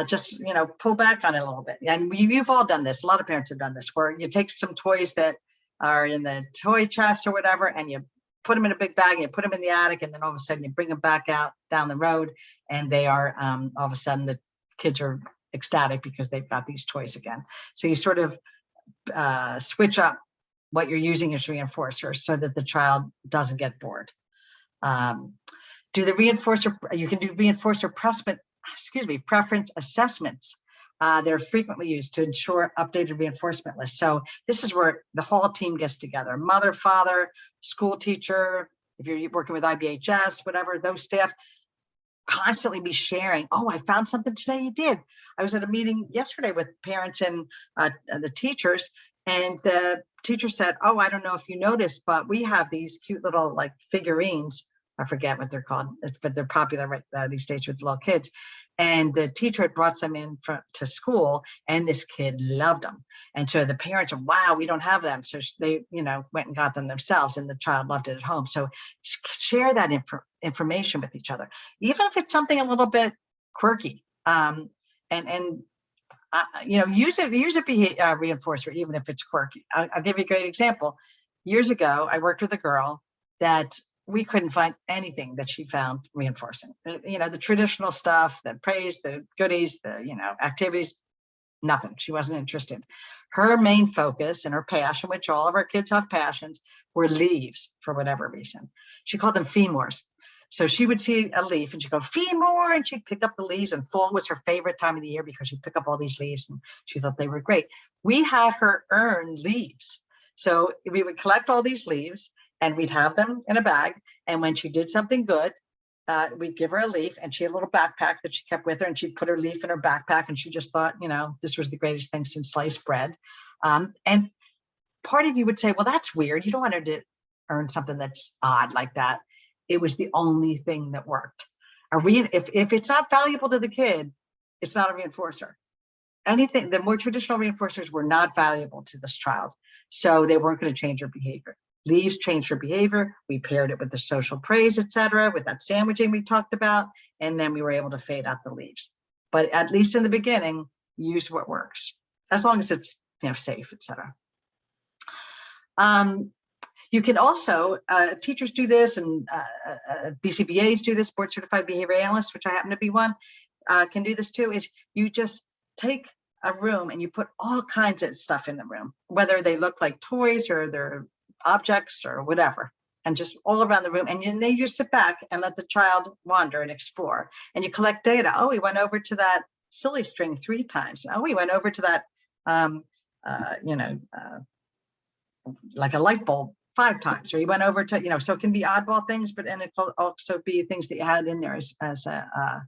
Just, pull back on it a little bit. And you've all done this. A lot of parents have done this, where you take some toys that are in the toy chest or whatever, and you put them in a big bag and you put them in the attic, and then all of a sudden you bring them back out down the road, and they are, all of a sudden the kids are ecstatic because they've got these toys again. So you sort of switch up what you're using as reinforcers so that the child doesn't get bored. You can do reinforcer preference assessments. They're frequently used to ensure updated reinforcement lists. So this is where the whole team gets together: mother, father, school teacher, if you're working with IBHS, whatever, those staff constantly be sharing. Oh, I found something today you did. I was at a meeting yesterday with parents and the teachers, and the teacher said, oh, I don't know if you noticed, but we have these cute little figurines. I forget what they're called, but they're popular right these days with little kids. And the teacher had brought some in to school, and this kid loved them. And so the parents are, wow, we don't have them. So they, went and got them themselves, and the child loved it at home. So share that information with each other, even if it's something a little bit quirky. Use a reinforcer, even if it's quirky. I'll give you a great example. Years ago, I worked with a girl that we couldn't find anything that she found reinforcing. The traditional stuff, the praise, the goodies, the, activities, nothing. She wasn't interested. Her main focus and her passion, which all of our kids have passions, were leaves for whatever reason. She called them femurs. So she would see a leaf and she'd go, femur, and she'd pick up the leaves, and fall was her favorite time of the year because she'd pick up all these leaves and she thought they were great. We had her earn leaves. So we would collect all these leaves and we'd have them in a bag. And when she did something good, we'd give her a leaf, and she had a little backpack that she kept with her, and she'd put her leaf in her backpack, and she just thought, this was the greatest thing since sliced bread. And part of you would say, well, that's weird. You don't want her to earn something that's odd like that. It was the only thing that worked. If it's not valuable to the kid, it's not a reinforcer. Anything, the more traditional reinforcers were not valuable to this child, so they weren't going to change her behavior. Leaves changed her behavior. We paired it with the social praise, etc., with that sandwiching we talked about, and then we were able to fade out the leaves. But at least in the beginning, use what works, as long as it's safe, etc. You can also, teachers do this, and BCBAs do this, board certified behavior analysts, which I happen to be one, can do this too, is you just take a room and you put all kinds of stuff in the room, whether they look like toys or they're objects or whatever, and just all around the room. And then you sit back and let the child wander and explore, and you collect data. Oh, we went over to that silly string 3 times. Oh, we went over to that, like a light bulb 5 times, or you went over to, so it can be oddball things, but and it will also be things that you had in there as a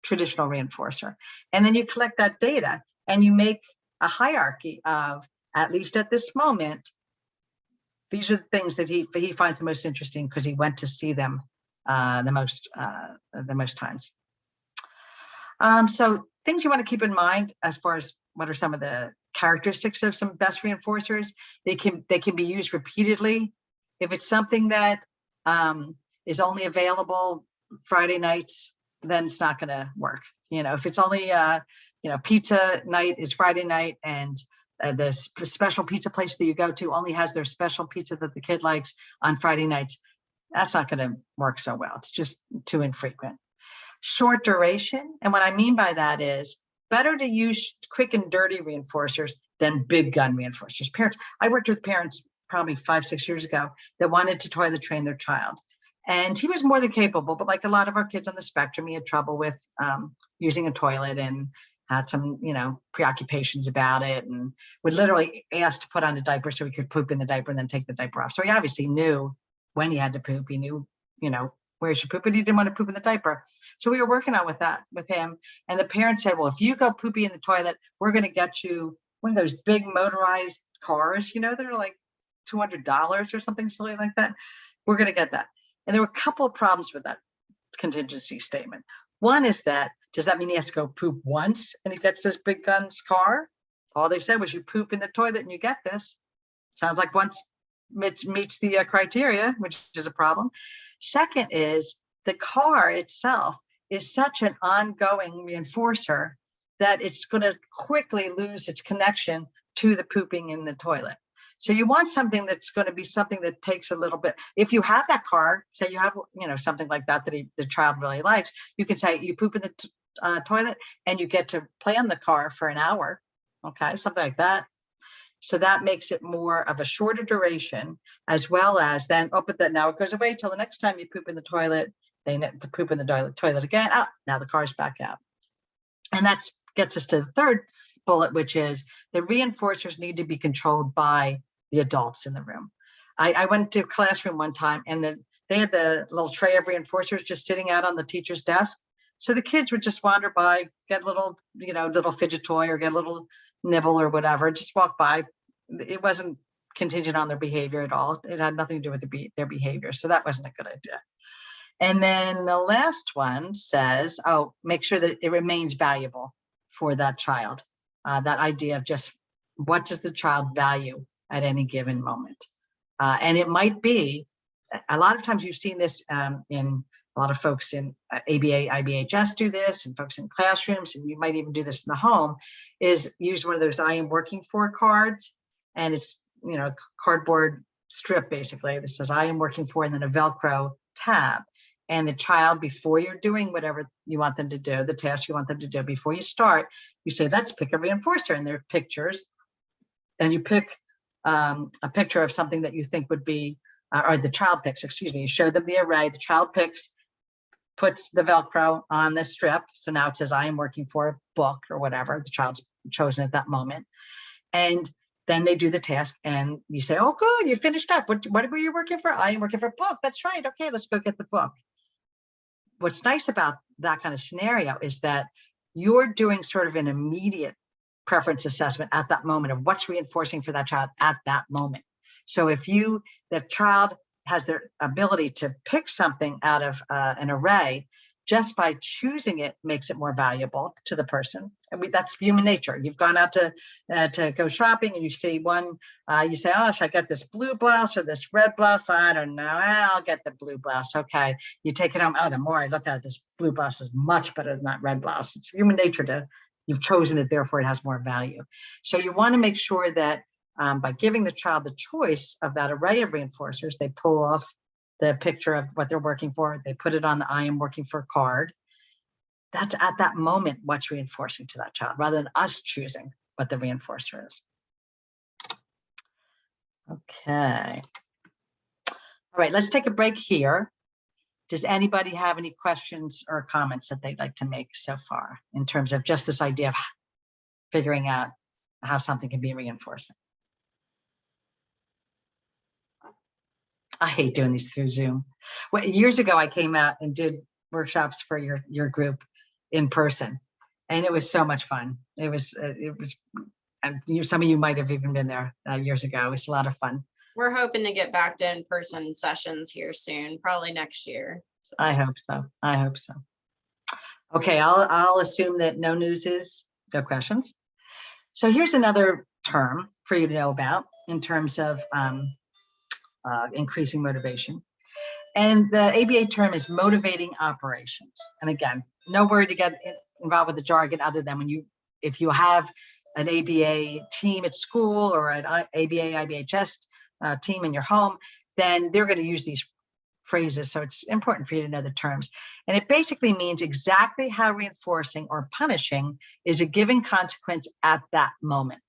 traditional reinforcer. And then you collect that data and you make a hierarchy of, at least at this moment, these are the things that he finds the most interesting because he went to see them the most times. So things you want to keep in mind as far as what are some of the characteristics of some best reinforcers. They can be used repeatedly. If it's something that is only available Friday nights, then it's not going to work. If it's only, pizza night is Friday night, and the special pizza place that you go to only has their special pizza that the kid likes on Friday nights, that's not going to work so well. It's just too infrequent. Short duration. And what I mean by that is better to use quick and dirty reinforcers than big gun reinforcers. I worked with parents probably 5-6 years ago that wanted to toilet train their child. And he was more than capable, but like a lot of our kids on the spectrum, he had trouble with using a toilet and had some, preoccupations about it, and would literally ask to put on a diaper so he could poop in the diaper and then take the diaper off. So he obviously knew when he had to poop. He knew, where he should poop, but he didn't want to poop in the diaper. So we were working on with him. And the parents said, well, if you go poopy in the toilet, we're going to get you one of those big motorized cars, that are like $200 or something silly like that. We're going to get that. And there were a couple of problems with that contingency statement. One is that, does that mean he has to go poop once and he gets this big guns car? All they said was you poop in the toilet and you get this. Sounds like once meets the criteria, which is a problem. Second is the car itself is such an ongoing reinforcer that it's going to quickly lose its connection to the pooping in the toilet. So you want something that's going to be something that takes a little bit. If you have that car, say you have, something like that the child really likes, you can say you poop in the toilet and you get to play on the car for an hour. Okay, something like that. So that makes it more of a shorter duration, as well as then, but then now it goes away till the next time you poop in the toilet. They to poop in the toilet again. Oh, now the car's back out. And that gets us to the third bullet, which is the reinforcers need to be controlled by the adults in the room. I went to a classroom one time, and they had the little tray of reinforcers just sitting out on the teacher's desk. So the kids would just wander by, get a little, little fidget toy or get a little nibble or whatever, just walk by. It wasn't contingent on their behavior at all. It had nothing to do with their behavior. So that wasn't a good idea. And then the last one says, make sure that it remains valuable for that child. That idea of just what does the child value at any given moment? And it might be, a lot of times you've seen this in a lot of folks in ABA, IBHS do this, and folks in classrooms, and you might even do this in the home, is use one of those I am working for cards. And it's, cardboard strip basically that says I am working for, and then a Velcro tab. And the child, before you're doing whatever you want them to do, the task you want them to do, before you start, you say, let's pick a reinforcer. And there are pictures, and you pick a picture of something that you think would be, or the child picks, you show them the array, the child picks, puts the Velcro on the strip. So now it says, I am working for a book or whatever the child's chosen at that moment. And then they do the task, and you say, oh, good, you finished up. What were you working for? I am working for a book. That's right. Okay, let's go get the book. What's nice about that kind of scenario is that you're doing sort of an immediate preference assessment at that moment of what's reinforcing for that child at that moment. So if the child has their ability to pick something out of an array, just by choosing it makes it more valuable to the person. And that's human nature. You've gone out to go shopping, and you see one, you say, oh, should I get this blue blouse or this red blouse? I don't know. I'll get the blue blouse. Okay. You take it home. Oh, the more I look at it, this blue blouse is much better than that red blouse. It's human nature you've chosen it, therefore it has more value. So you want to make sure that by giving the child the choice of that array of reinforcers, they pull off the picture of what they're working for, they put it on the I am working for card. That's at that moment what's reinforcing to that child, rather than us choosing what the reinforcer is. Okay. All right, let's take a break here. Does anybody have any questions or comments that they'd like to make so far in terms of just this idea of figuring out how something can be reinforcing? I hate doing these through Zoom. Well, years ago, I came out and did workshops for your group in person, and it was so much fun. It was, and some of you might have even been there years ago. It was a lot of fun. We're hoping to get back to in-person sessions here soon, probably next year. So. I hope so. I hope so. Okay, I'll assume that no news is no questions. So here's another term for you to know about in terms of increasing motivation. And the ABA term is motivating operations. And again, no worry to get involved with the jargon other than if you have an ABA team at school or an ABA, IBHS team in your home, then they're going to use these phrases. So it's important for you to know the terms. And it basically means exactly how reinforcing or punishing is a given consequence at that moment.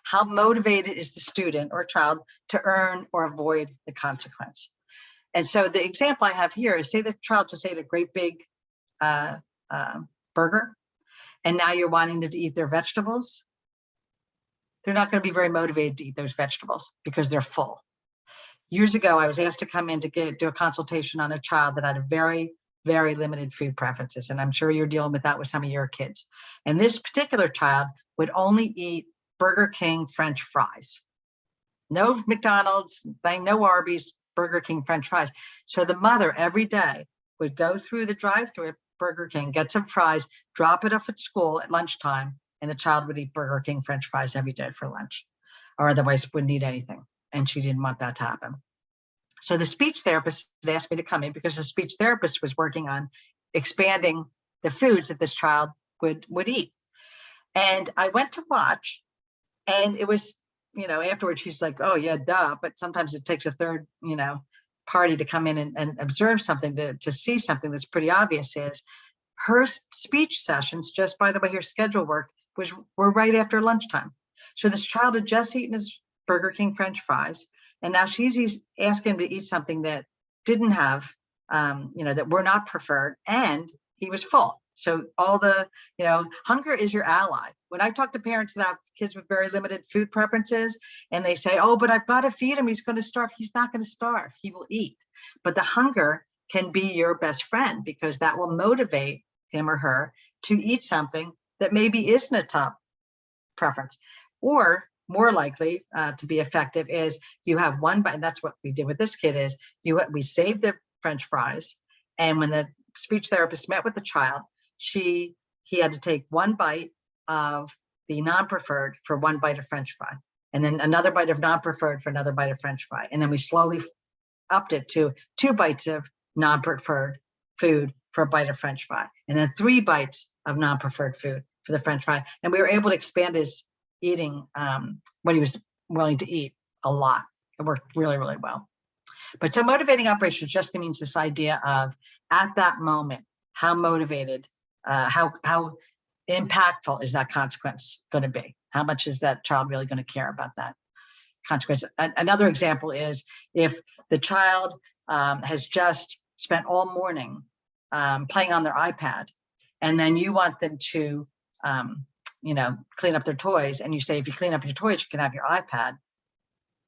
How motivated is the student or child to earn or avoid the consequence? And so the example I have here is, say the child just ate a great big burger, and now you're wanting them to eat their vegetables. They're not going to be very motivated to eat those vegetables because they're full. Years ago, I was asked to come in to do a consultation on a child that had a very, very limited food preferences. And I'm sure you're dealing with that with some of your kids. And this particular child would only eat Burger King French fries. No McDonald's, no Arby's, Burger King French fries. So the mother every day would go through the drive-thru at Burger King, get some fries, drop it off at school at lunchtime, and the child would eat Burger King French fries every day for lunch, or otherwise wouldn't eat anything. And she didn't want that to happen. So the speech therapist asked me to come in because the speech therapist was working on expanding the foods that this child would eat. And I went to watch, and it was, afterwards she's like, oh yeah, duh. But sometimes it takes a third, party to come in and observe something to see something that's pretty obvious. Is her speech sessions, just by the way her schedule worked, were right after lunchtime. So this child had just eaten his Burger King French fries, and now she's asking him to eat something that didn't have, that were not preferred, and he was full. So all the, hunger is your ally. When I talk to parents that have kids with very limited food preferences, and they say, oh, but I've got to feed him, he's going to starve. He's not going to starve, he will eat. But the hunger can be your best friend, because that will motivate him or her to eat something that maybe isn't a top preference. Or more likely to be effective is you have one bite, and that's what we did with this kid is we saved the French fries, and when the speech therapist met with the child, he had to take one bite of the non-preferred for one bite of French fry, and then another bite of non-preferred for another bite of French fry. And then we slowly upped it to 2 bites of non-preferred food for a bite of French fry, and then 3 bites of non-preferred food for the French fry. And we were able to expand his eating, what he was willing to eat, a lot. It worked really, really well. But so motivating operations just means this idea of, at that moment, how motivated, how impactful is that consequence going to be? How much is that child really going to care about that consequence? Another example is if the child has just spent all morning playing on their iPad, and then you want them to clean up their toys, and you say, if you clean up your toys, you can have your iPad.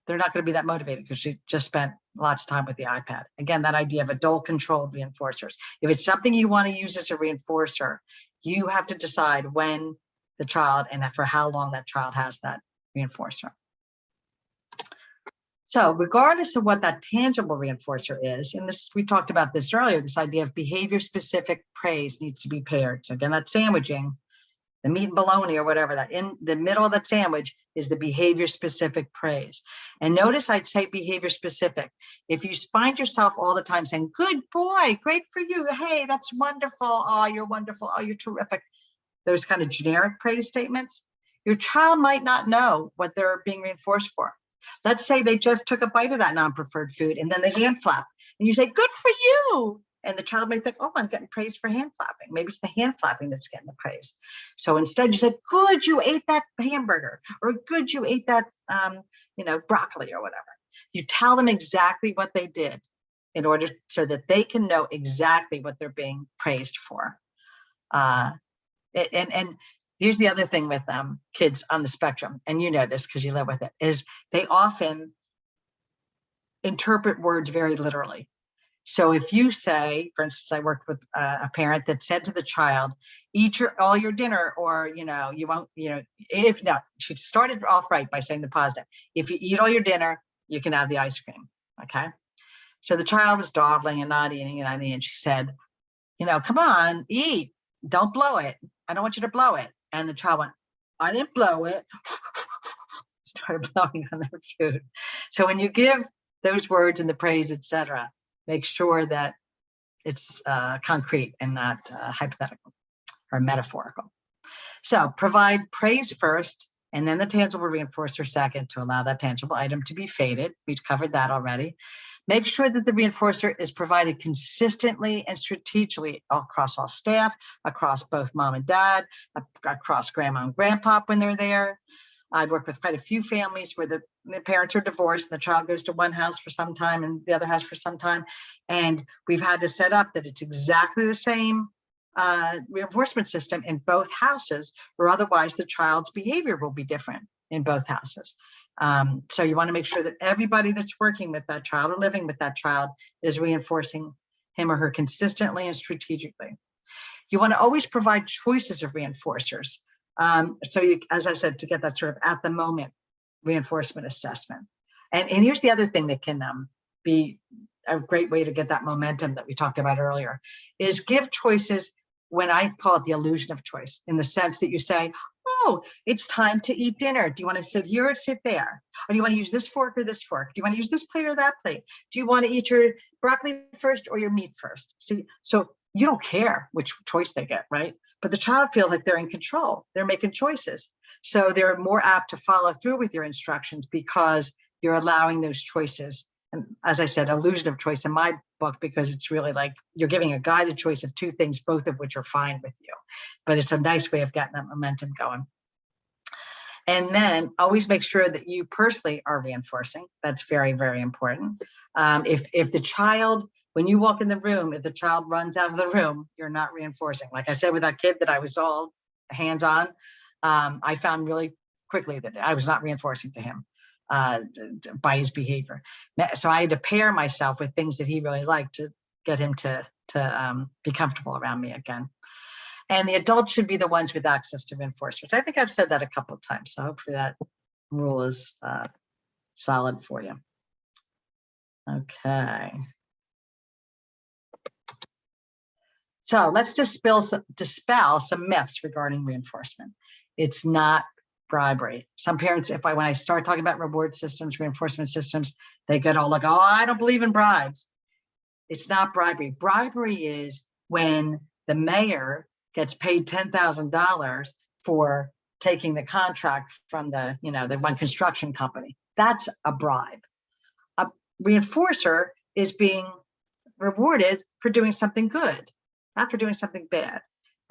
They're not going to be that motivated because she just spent lots of time with the iPad. Again, that idea of adult controlled reinforcers. If it's something you want to use as a reinforcer, you have to decide when the child and for how long that child has that reinforcer. So regardless of what that tangible reinforcer is, and this, we talked about this earlier, this idea of behavior specific praise needs to be paired. So again, that sandwiching, the meat and bologna or whatever, that in the middle of that sandwich is the behavior specific praise. And notice I'd say behavior specific. If you find yourself all the time saying, good boy, great for you, hey, that's wonderful, oh, you're wonderful, oh, you're terrific, those kind of generic praise statements, your child might not know what they're being reinforced for. Let's say they just took a bite of that non-preferred food and then they hand flap, and you say, good for you. And the child may think, oh, I'm getting praised for hand flapping. Maybe it's the hand flapping that's getting the praise. So instead you said, good, you ate that hamburger, or good, you ate that, broccoli or whatever. You tell them exactly what they did in order so that they can know exactly what they're being praised for. And here's the other thing with kids on the spectrum, and you know this because you live with it, is they often interpret words very literally. So if you say, for instance, I worked with a parent that said to the child, eat all your dinner, or, you won't, if not, she started off right by saying the positive. If you eat all your dinner, you can have the ice cream. Okay. So the child was dawdling and not eating, and she said, come on, eat, don't blow it. I don't want you to blow it. And the child went, I didn't blow it. Started blowing on their food. So when you give those words and the praise, etc., make sure that it's concrete and not hypothetical or metaphorical. So provide praise first, and then the tangible reinforcer second to allow that tangible item to be faded. We've covered that already. Make sure that the reinforcer is provided consistently and strategically across all staff, across both mom and dad, across grandma and grandpa when they're there. I've worked with quite a few families where the parents are divorced, and the child goes to one house for some time and the other house for some time. And we've had to set up that it's exactly the same reinforcement system in both houses, or otherwise the child's behavior will be different in both houses. So you want to make sure that everybody that's working with that child or living with that child is reinforcing him or her consistently and strategically. You want to always provide choices of reinforcers. So you, as I said, to get that sort of at the moment reinforcement assessment. And here's the other thing that can be a great way to get that momentum that we talked about earlier, is give choices when I call it the illusion of choice, in the sense that you say, oh, it's time to eat dinner. Do you want to sit here or sit there? Or do you want to use this fork or this fork? Do you want to use this plate or that plate? Do you want to eat your broccoli first or your meat first? See, so you don't care which choice they get, right? But the child feels like they're in control. They're making choices. So they're more apt to follow through with your instructions because you're allowing those choices. And as I said, illusion of choice in my book, because it's really like you're giving a guided choice of two things, both of which are fine with you. But it's a nice way of getting that momentum going. And then always make sure that you personally are reinforcing. That's very, very important. If the child, when you walk in the room, if the child runs out of the room, you're not reinforcing. Like I said with that kid that I was all hands-on, I found really quickly that I was not reinforcing to him by his behavior. So I had to pair myself with things that he really liked to get him to be comfortable around me again. And the adults should be the ones with access to reinforcers. I think I've said that a couple of times, so hopefully that rule is solid for you. Okay. So let's dispel some myths regarding reinforcement. It's not bribery. Some parents, when I start talking about reward systems, reinforcement systems, they get all like, oh, I don't believe in bribes. It's not bribery. Bribery is when the mayor gets paid $10,000 for taking the contract from the one construction company. That's a bribe. A reinforcer is being rewarded for doing something good, not for doing something bad.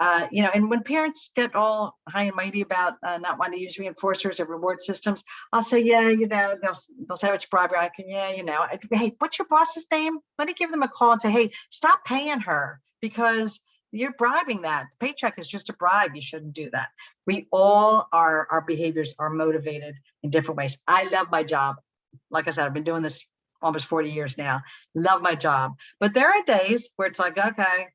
And when parents get all high and mighty about not wanting to use reinforcers or reward systems, I'll say, yeah, they'll say it's bribery. I can, hey, what's your boss's name? Let me give them a call and say, hey, stop paying her because you're bribing that. The paycheck is just a bribe. You shouldn't do that. We all our behaviors are motivated in different ways. I love my job. Like I said, I've been doing this almost 40 years now. Love my job. But there are days where it's like, okay,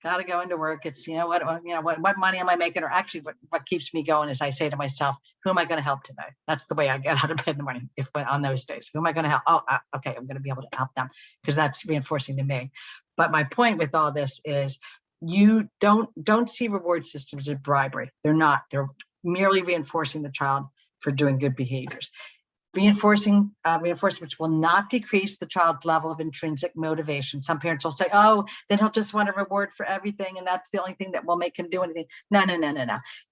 got to go into work. It's, what money am I making? Or actually what keeps me going is I say to myself, who am I going to help today? That's the way I get out of bed in the morning. On those days, who am I going to help? Oh, okay. I'm going to be able to help them because that's reinforcing to me. But my point with all this is you don't see reward systems as bribery. They're not. They're merely reinforcing the child for doing good behaviors. Reinforcements will not decrease the child's level of intrinsic motivation. Some parents will say, oh, then he'll just want a reward for everything, and that's the only thing that will make him do anything. No.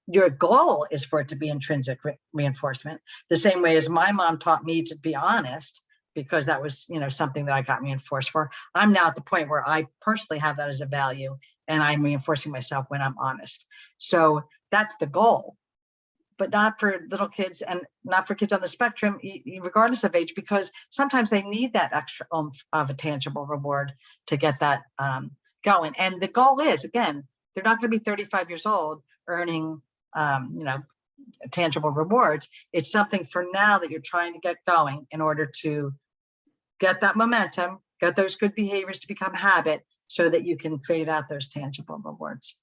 Your goal is for it to be intrinsic reinforcement, the same way as my mom taught me to be honest, because that was something that I got reinforced for. I'm now at the point where I personally have that as a value, and I'm reinforcing myself when I'm honest. So that's the goal. But not for little kids and not for kids on the spectrum, regardless of age, because sometimes they need that extra oomph of a tangible reward to get that going. And the goal is, again, they're not going to be 35 years old earning, tangible rewards. It's something for now that you're trying to get going in order to get that momentum, get those good behaviors to become habit so that you can fade out those tangible rewards.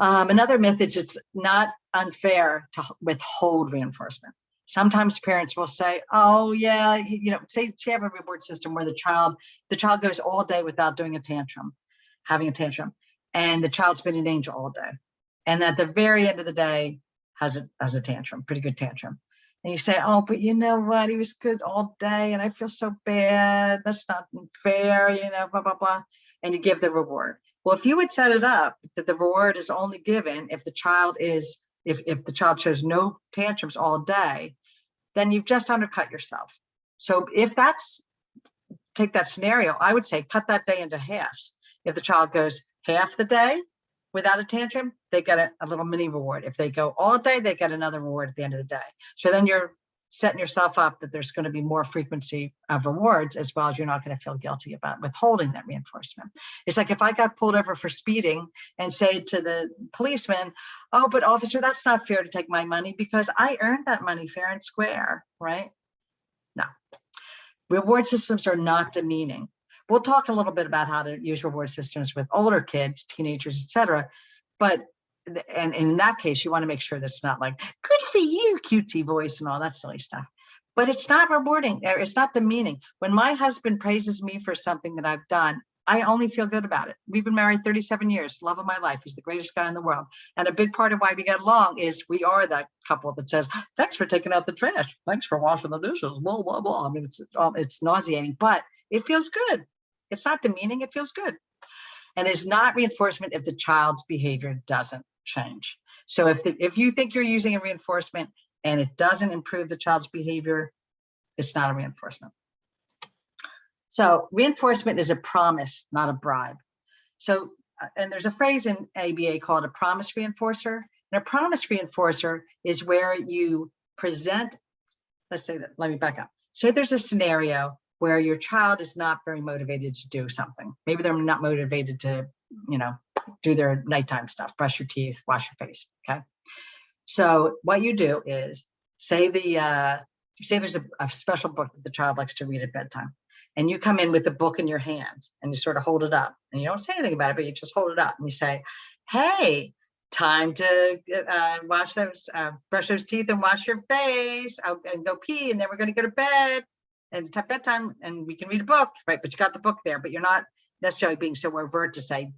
Another myth is it's not unfair to withhold reinforcement. Sometimes parents will say, oh yeah, say you have a reward system where the child goes all day without doing having a tantrum, and the child's been an angel all day. And at the very end of the day has a tantrum, pretty good tantrum. And you say, oh, but you know what? He was good all day and I feel so bad. That's not fair, blah, blah, blah. And you give the reward. Well, if you would set it up that the reward is only given if the child shows no tantrums all day, then you've just undercut yourself. So if take that scenario, I would say cut that day into halves. If the child goes half the day without a tantrum, they get a little mini reward. If they go all day, they get another reward at the end of the day. So then you're setting yourself up that there's going to be more frequency of rewards, as well as you're not going to feel guilty about withholding that reinforcement. It's like if I got pulled over for speeding and say to the policeman, oh, but officer, that's not fair to take my money because I earned that money fair and square, right? No. Reward systems are not demeaning. We'll talk a little bit about how to use reward systems with older kids, teenagers, etc. But and in that case, you want to make sure that's not like, good for you, cutesy voice and all that silly stuff. But it's not rewarding, or it's not demeaning. When my husband praises me for something that I've done, I only feel good about it. We've been married 37 years, love of my life. He's the greatest guy in the world. And a big part of why we get along is we are that couple that says, thanks for taking out the trash. Thanks for washing the dishes, blah, blah, blah. I mean, it's nauseating, but it feels good. It's not demeaning, it feels good. And it's not reinforcement if the child's behavior doesn't change. So if you think you're using a reinforcement and it doesn't improve the child's behavior, it's not a reinforcement. So reinforcement is a promise, not a bribe. So, and there's a phrase in ABA called a promise reinforcer. And a promise reinforcer is where you present, let's say that, let me back up. Say there's a scenario where your child is not very motivated to do something. Maybe they're not motivated to, do their nighttime stuff, brush your teeth, wash your face, okay? So what you do is say there's a special book that the child likes to read at bedtime. And you come in with the book in your hand and you sort of hold it up and you don't say anything about it, but you just hold it up and you say, hey, time to brush those teeth and wash your face and go pee. And then we're going to go to bed and it's bedtime and we can read a book, right? But you got the book there, but you're not necessarily being so overt to say,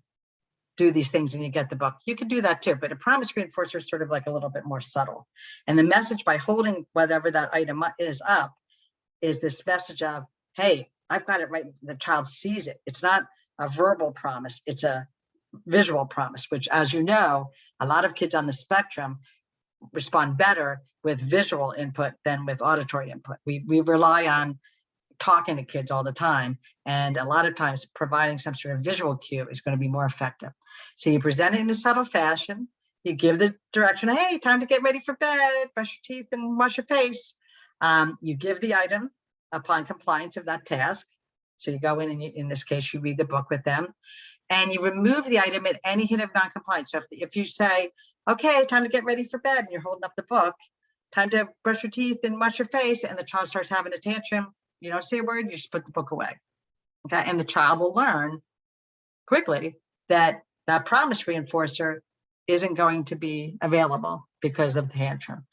do these things and you get the book. You can do that too, but a promise reinforcer is sort of like a little bit more subtle. And the message by holding whatever that item is up is this message of, hey, I've got it right. The child sees it. It's not a verbal promise. It's a visual promise, which, as you know, a lot of kids on the spectrum respond better with visual input than with auditory input. We rely on talking to kids all the time. And a lot of times providing some sort of visual cue is going to be more effective. So you present it in a subtle fashion. You give the direction, hey, time to get ready for bed, brush your teeth and wash your face. You give the item upon compliance of that task. So you go in and in this case, you read the book with them and you remove the item at any hint of non-compliance. So if you say, okay, time to get ready for bed and you're holding up the book, time to brush your teeth and wash your face and the child starts having a tantrum, you don't say a word, you just put the book away. Okay, and the child will learn quickly that that promise reinforcer isn't going to be available because of the tantrum.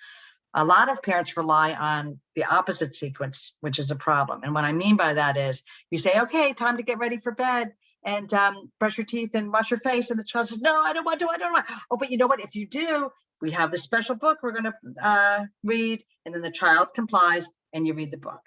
A lot of parents rely on the opposite sequence, which is a problem. And what I mean by that is you say, okay, time to get ready for bed and brush your teeth and wash your face. And the child says, no, I don't want to, I don't want. Oh, but you know what, if you do, we have this special book we're going to read. And then the child complies and you read the book.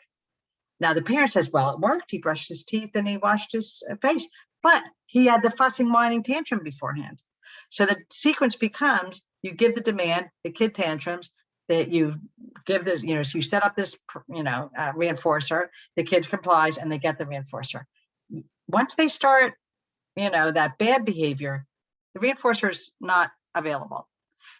Now the parent says, well, it worked. He brushed his teeth and he washed his face, but he had the fussing, whining tantrum beforehand. So the sequence becomes, you give the demand, the kid tantrums, that you give this, so you set up this, reinforcer, the kid complies and they get the reinforcer. Once they start, that bad behavior, the reinforcer is not available.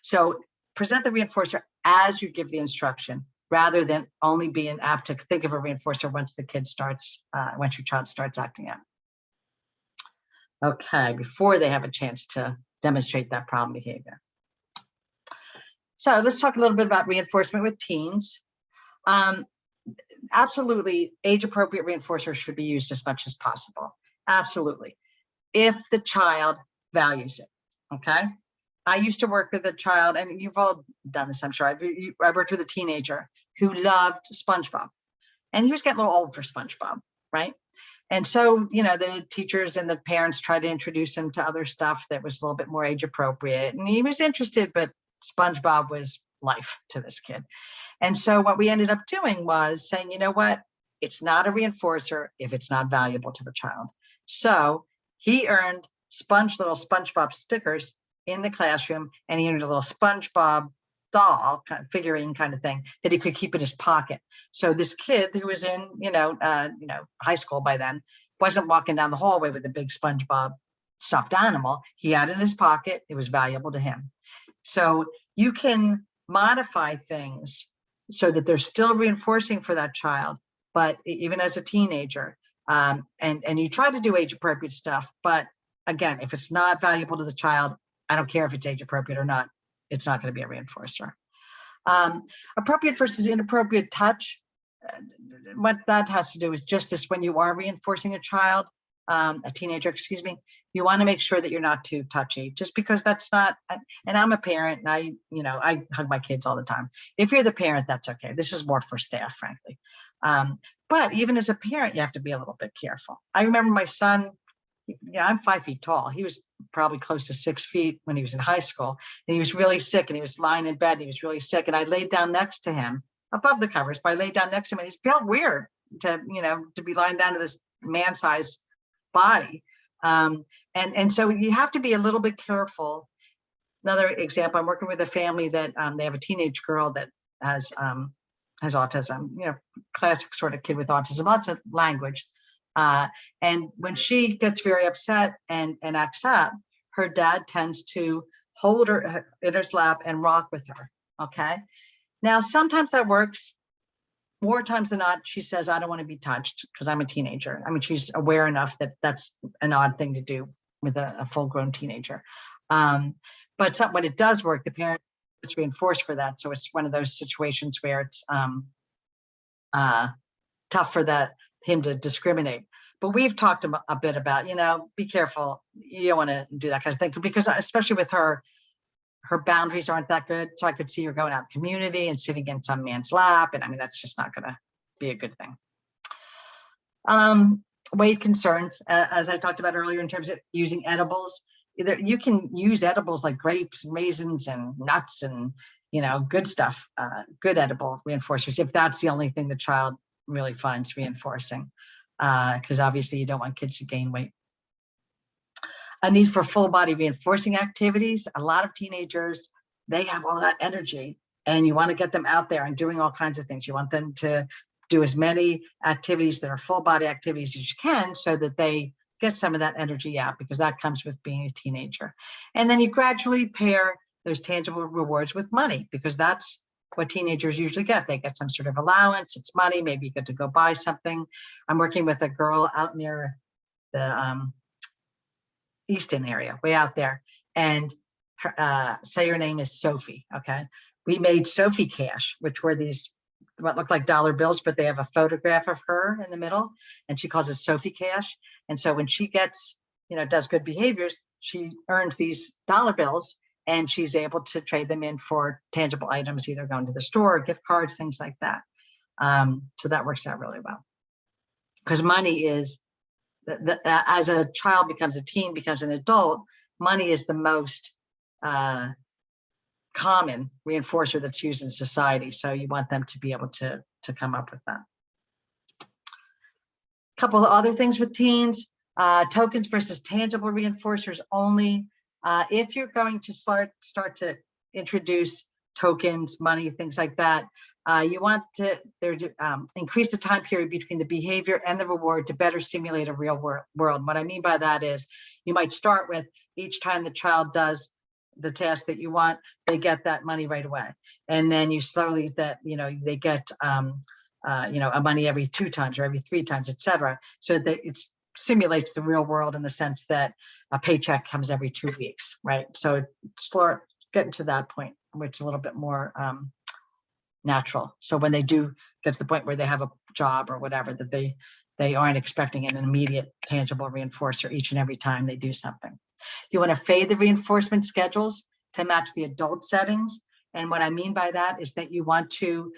So present the reinforcer as you give the instruction, rather than only being apt to think of a reinforcer once the kid starts, once your child starts acting out. Okay, before they have a chance to demonstrate that problem behavior. So let's talk a little bit about reinforcement with teens. Absolutely, age-appropriate reinforcers should be used as much as possible. Absolutely, if the child values it, okay? I used to work with a child, and you've all done this, I'm sure. I worked with a teenager who loved SpongeBob, and he was getting a little old for SpongeBob, right? And so, the teachers and the parents tried to introduce him to other stuff that was a little bit more age appropriate, and he was interested, but SpongeBob was life to this kid. And so what we ended up doing was saying, you know what, it's not a reinforcer if it's not valuable to the child. So he earned little SpongeBob stickers in the classroom, and he earned a little SpongeBob doll kind of figurine kind of thing that he could keep in his pocket. So this kid who was in, high school by then, wasn't walking down the hallway with a big SpongeBob stuffed animal. He had it in his pocket. It was valuable to him. So you can modify things so that they're still reinforcing for that child, but even as a teenager, and you try to do age appropriate stuff. But again, if it's not valuable to the child, I don't care if it's age appropriate or not, it's not going to be a reinforcer. Appropriate versus inappropriate touch. What that has to do is just this: when you are reinforcing a child, a teenager, excuse me, you want to make sure that you're not too touchy, just because that's not, and I'm a parent and I hug my kids all the time. If you're the parent, that's okay. This is more for staff, frankly. But even as a parent, you have to be a little bit careful. I remember my son, I'm 5 feet tall. He was probably close to 6 feet when he was in high school, and he was really sick, and he was lying in bed and he was really sick. And I laid down next to him above the covers, but I laid down next to him, and he felt weird to be lying down to this man-sized body. And so you have to be a little bit careful. Another example, I'm working with a family that they have a teenage girl that has autism, classic sort of kid with autism, lots of language. And when she gets very upset and acts up, her dad tends to hold her in his lap and rock with her. Okay. Now, sometimes that works. More times than not, she says, I don't want to be touched because I'm a teenager. I mean, she's aware enough that that's an odd thing to do with a full-grown teenager. But when it does work, the parent is reinforced for that. So it's one of those situations where it's tough for him to discriminate. But we've talked a bit about, be careful. You don't want to do that kind of thing, because especially with her boundaries aren't that good. So I could see her going out in the community and sitting in some man's lap. And I mean, that's just not going to be a good thing. Weight concerns, as I talked about earlier, in terms of using edibles. You can use edibles like grapes, raisins, and nuts, and good stuff, good edible reinforcers, if that's the only thing the child really finds reinforcing, because obviously you don't want kids to gain weight. A need for full body reinforcing activities. A lot of teenagers, they have all that energy, and you want to get them out there and doing all kinds of things. You want them to do as many activities that are full body activities as you can, so that they get some of that energy out, because that comes with being a teenager. And then you gradually pair those tangible rewards with money, because that's what teenagers usually get. They get some sort of allowance, it's money, maybe you get to go buy something. I'm working with a girl out near the Easton area, way out there, and say her name is Sophie. Okay, we made Sophie Cash, which were these what look like dollar bills, but they have a photograph of her in the middle, and she calls it Sophie Cash. And so when she gets, does good behaviors, she earns these dollar bills, and she's able to trade them in for tangible items, either going to the store, gift cards, things like that. So that works out really well, because money is, as a child becomes a teen, becomes an adult, money is the most common reinforcer that's used in society. So you want them to be able to come up with that. A couple of other things with teens, tokens versus tangible reinforcers only. If you're going to start to introduce tokens, money, things like that, you want to increase the time period between the behavior and the reward to better simulate a real world. What I mean by that is, you might start with, each time the child does the task that you want, they get that money right away, and then you slowly they get a money every 2 times or every 3 times, etc. So that it simulates the real world in the sense that a paycheck comes every 2 weeks, right? So start getting to that point where it's a little bit more natural. So when they do get to the point where they have a job or whatever, that they aren't expecting an immediate tangible reinforcer each and every time they do something. You want to fade the reinforcement schedules to match the adult settings. And what I mean by that is that you want to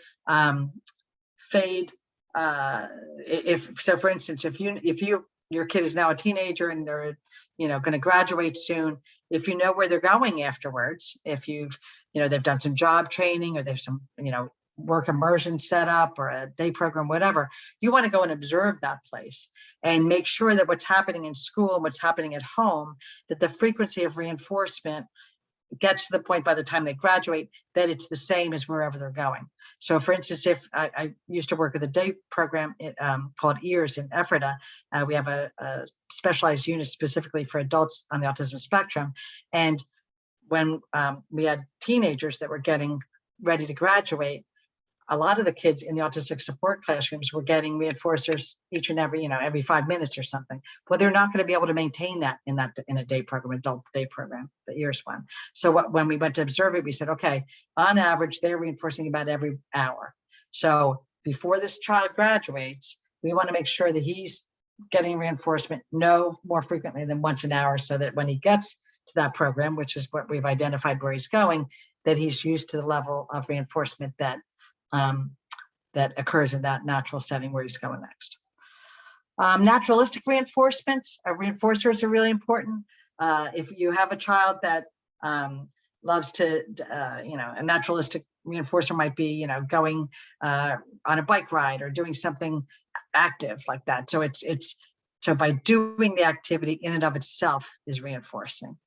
fade, for instance, if your kid is now a teenager and they're going to graduate soon, if you know where they're going afterwards, if they've done some job training, or there's some work immersion setup or a day program, whatever, you want to go and observe that place and make sure that what's happening in school and what's happening at home, that the frequency of reinforcement gets to the point by the time they graduate that it's the same as wherever they're going. So for instance, if I used to work with a day program called EARS in Ephrata, we have a specialized unit specifically for adults on the autism spectrum. And when we had teenagers that were getting ready to graduate, a lot of the kids in the autistic support classrooms were getting reinforcers each and every 5 minutes or something. Well, they're not going to be able to maintain that in a day program, adult day program, the EARS one. So when we went to observe it, we said, okay, on average, they're reinforcing about every hour. So before this child graduates, we want to make sure that he's getting reinforcement no more frequently than once an hour, so that when he gets to that program, which is what we've identified where he's going, that he's used to the level of reinforcement that that occurs in that natural setting where he's going next. Naturalistic reinforcements, reinforcers are really important. If you have a child that loves to, a naturalistic reinforcer might be, going on a bike ride or doing something active like that. So so by doing the activity in and of itself is reinforcing.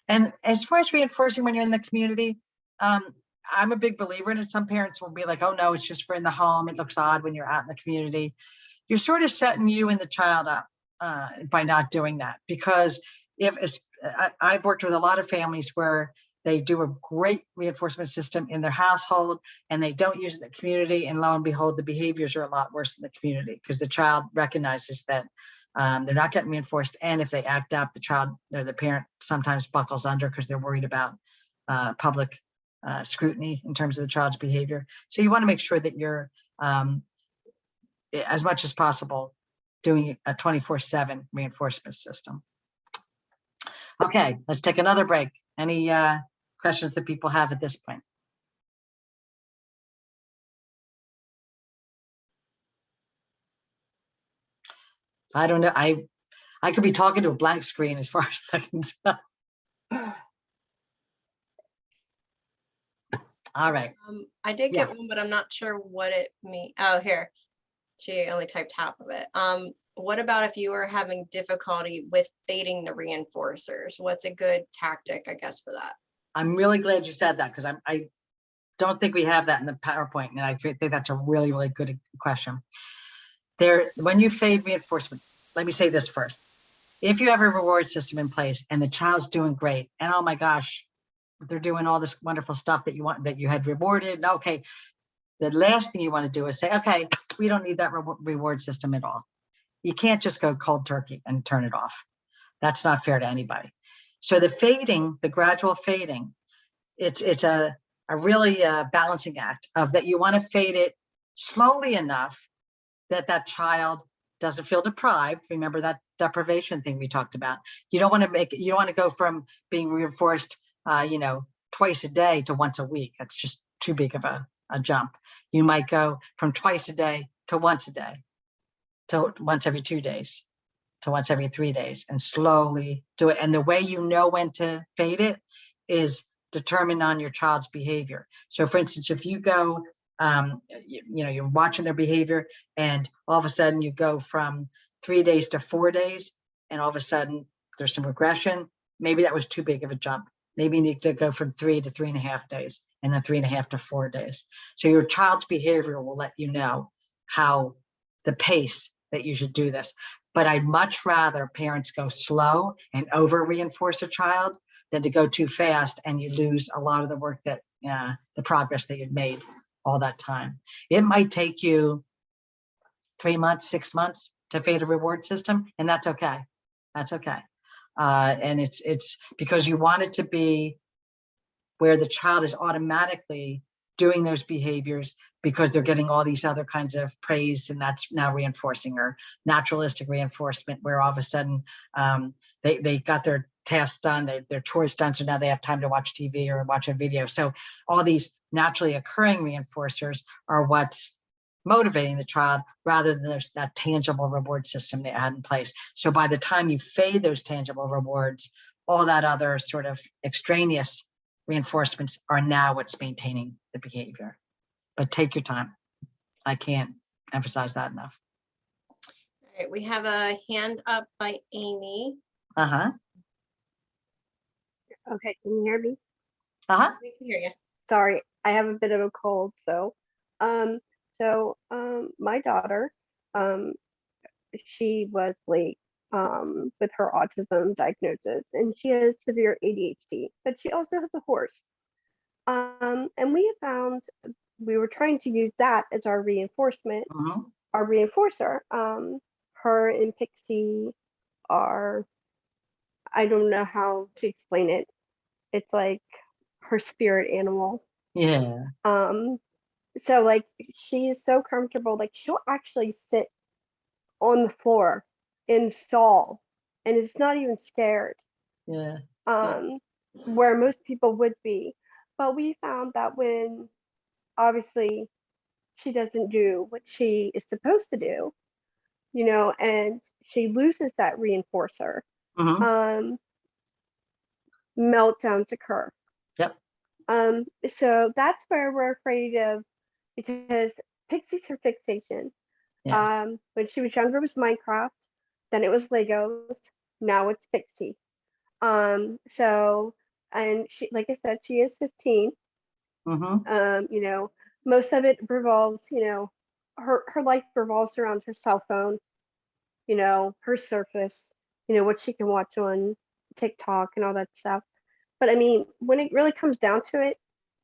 And as far as reinforcing when you're in the community, I'm a big believer in it. Some parents will be like, oh no, it's just for in the home. It looks odd when you're out in the community. You're sort of setting you and the child up by not doing that. Because I've worked with a lot of families where they do a great reinforcement system in their household and they don't use it in the community. And lo and behold, the behaviors are a lot worse in the community because the child recognizes that they're not getting reinforced. And if they act up, the child or the parent sometimes buckles under because they're worried about public scrutiny in terms of the child's behavior. So you want to make sure that you're, as much as possible, doing a 24/7 reinforcement system. Okay, let's take another break. Any questions that people have at this point? I don't know. I could be talking to a blank screen as far as I can tell. All right. I did get one, but I'm not sure what it means. Oh, here. She only typed half of it. What about if you are having difficulty with fading the reinforcers? What's a good tactic, I guess, for that? I'm really glad you said that because I don't think we have that in the PowerPoint. And I think that's a really, really good question. When you fade reinforcement, let me say this first. If you have a reward system in place and the child's doing great, and oh my gosh, they're doing all this wonderful stuff that you had rewarded. Okay, the last thing you want to do is say, okay, we don't need that reward system at all. You can't just go cold turkey and turn it off. That's not fair to anybody. So the fading, the gradual fading, it's a really balancing act of that. You want to fade it slowly enough that child doesn't feel deprived. Remember that deprivation thing we talked about. You don't want to go from being reinforced twice a day to once a week. That's just too big of a jump. You might go from twice a day to once a day, to once every 2 days, to once every 3 days, and slowly do it. And the way you know when to fade it is determined on your child's behavior. So for instance, if you go, you're watching their behavior and all of a sudden you go from 3 days to 4 days, and all of a sudden there's some regression, maybe that was too big of a jump. Maybe you need to go from 3 to 3.5 days, and then 3.5 to 4 days. So your child's behavior will let you know how the pace that you should do this. But I'd much rather parents go slow and over reinforce a child than to go too fast and you lose a lot of the work that the progress that you've made all that time. It might take you 3 months, 6 months to fade a reward system, and that's okay. That's okay. And it's because you want it to be where the child is automatically doing those behaviors because they're getting all these other kinds of praise, and that's now reinforcing, or naturalistic reinforcement, where all of a sudden they got their tasks done, their chores done, so now they have time to watch TV or watch a video. So all these naturally occurring reinforcers are what's motivating the child, rather than there's that tangible reward system they had in place. So by the time you fade those tangible rewards, all that other sort of extraneous reinforcements are now what's maintaining the behavior. but take your time. I can't emphasize that enough. All right, we have a hand up by Amy. Uh-huh. Okay, can you hear me? Uh-huh. We can hear you. Sorry, I have a bit of a cold, so my daughter, she was late with her autism diagnosis, and she has severe ADHD, but she also has a horse. And we found we were trying to use that as our reinforcement, Mhm. our reinforcer. Her and Pixie are, I don't know how to explain it. It's like her spirit animal. Yeah. So like she is so comfortable, like she'll actually sit on the floor in stall and it's not even scared. Yeah. Where most people would be. But we found that when obviously she doesn't do what she is supposed to do, and she loses that reinforcer, Mhm. meltdowns occur. Yep. So that's where we're afraid of, because Pixie's her fixation. Yeah. When she was younger, it was Minecraft, then it was Legos, now it's Pixie. So, and she, like I said, she is 15. Mhm. Most of it revolves, her life revolves around her cell phone, her Surface, what she can watch on TikTok and all that stuff. But I mean, when it really comes down to it,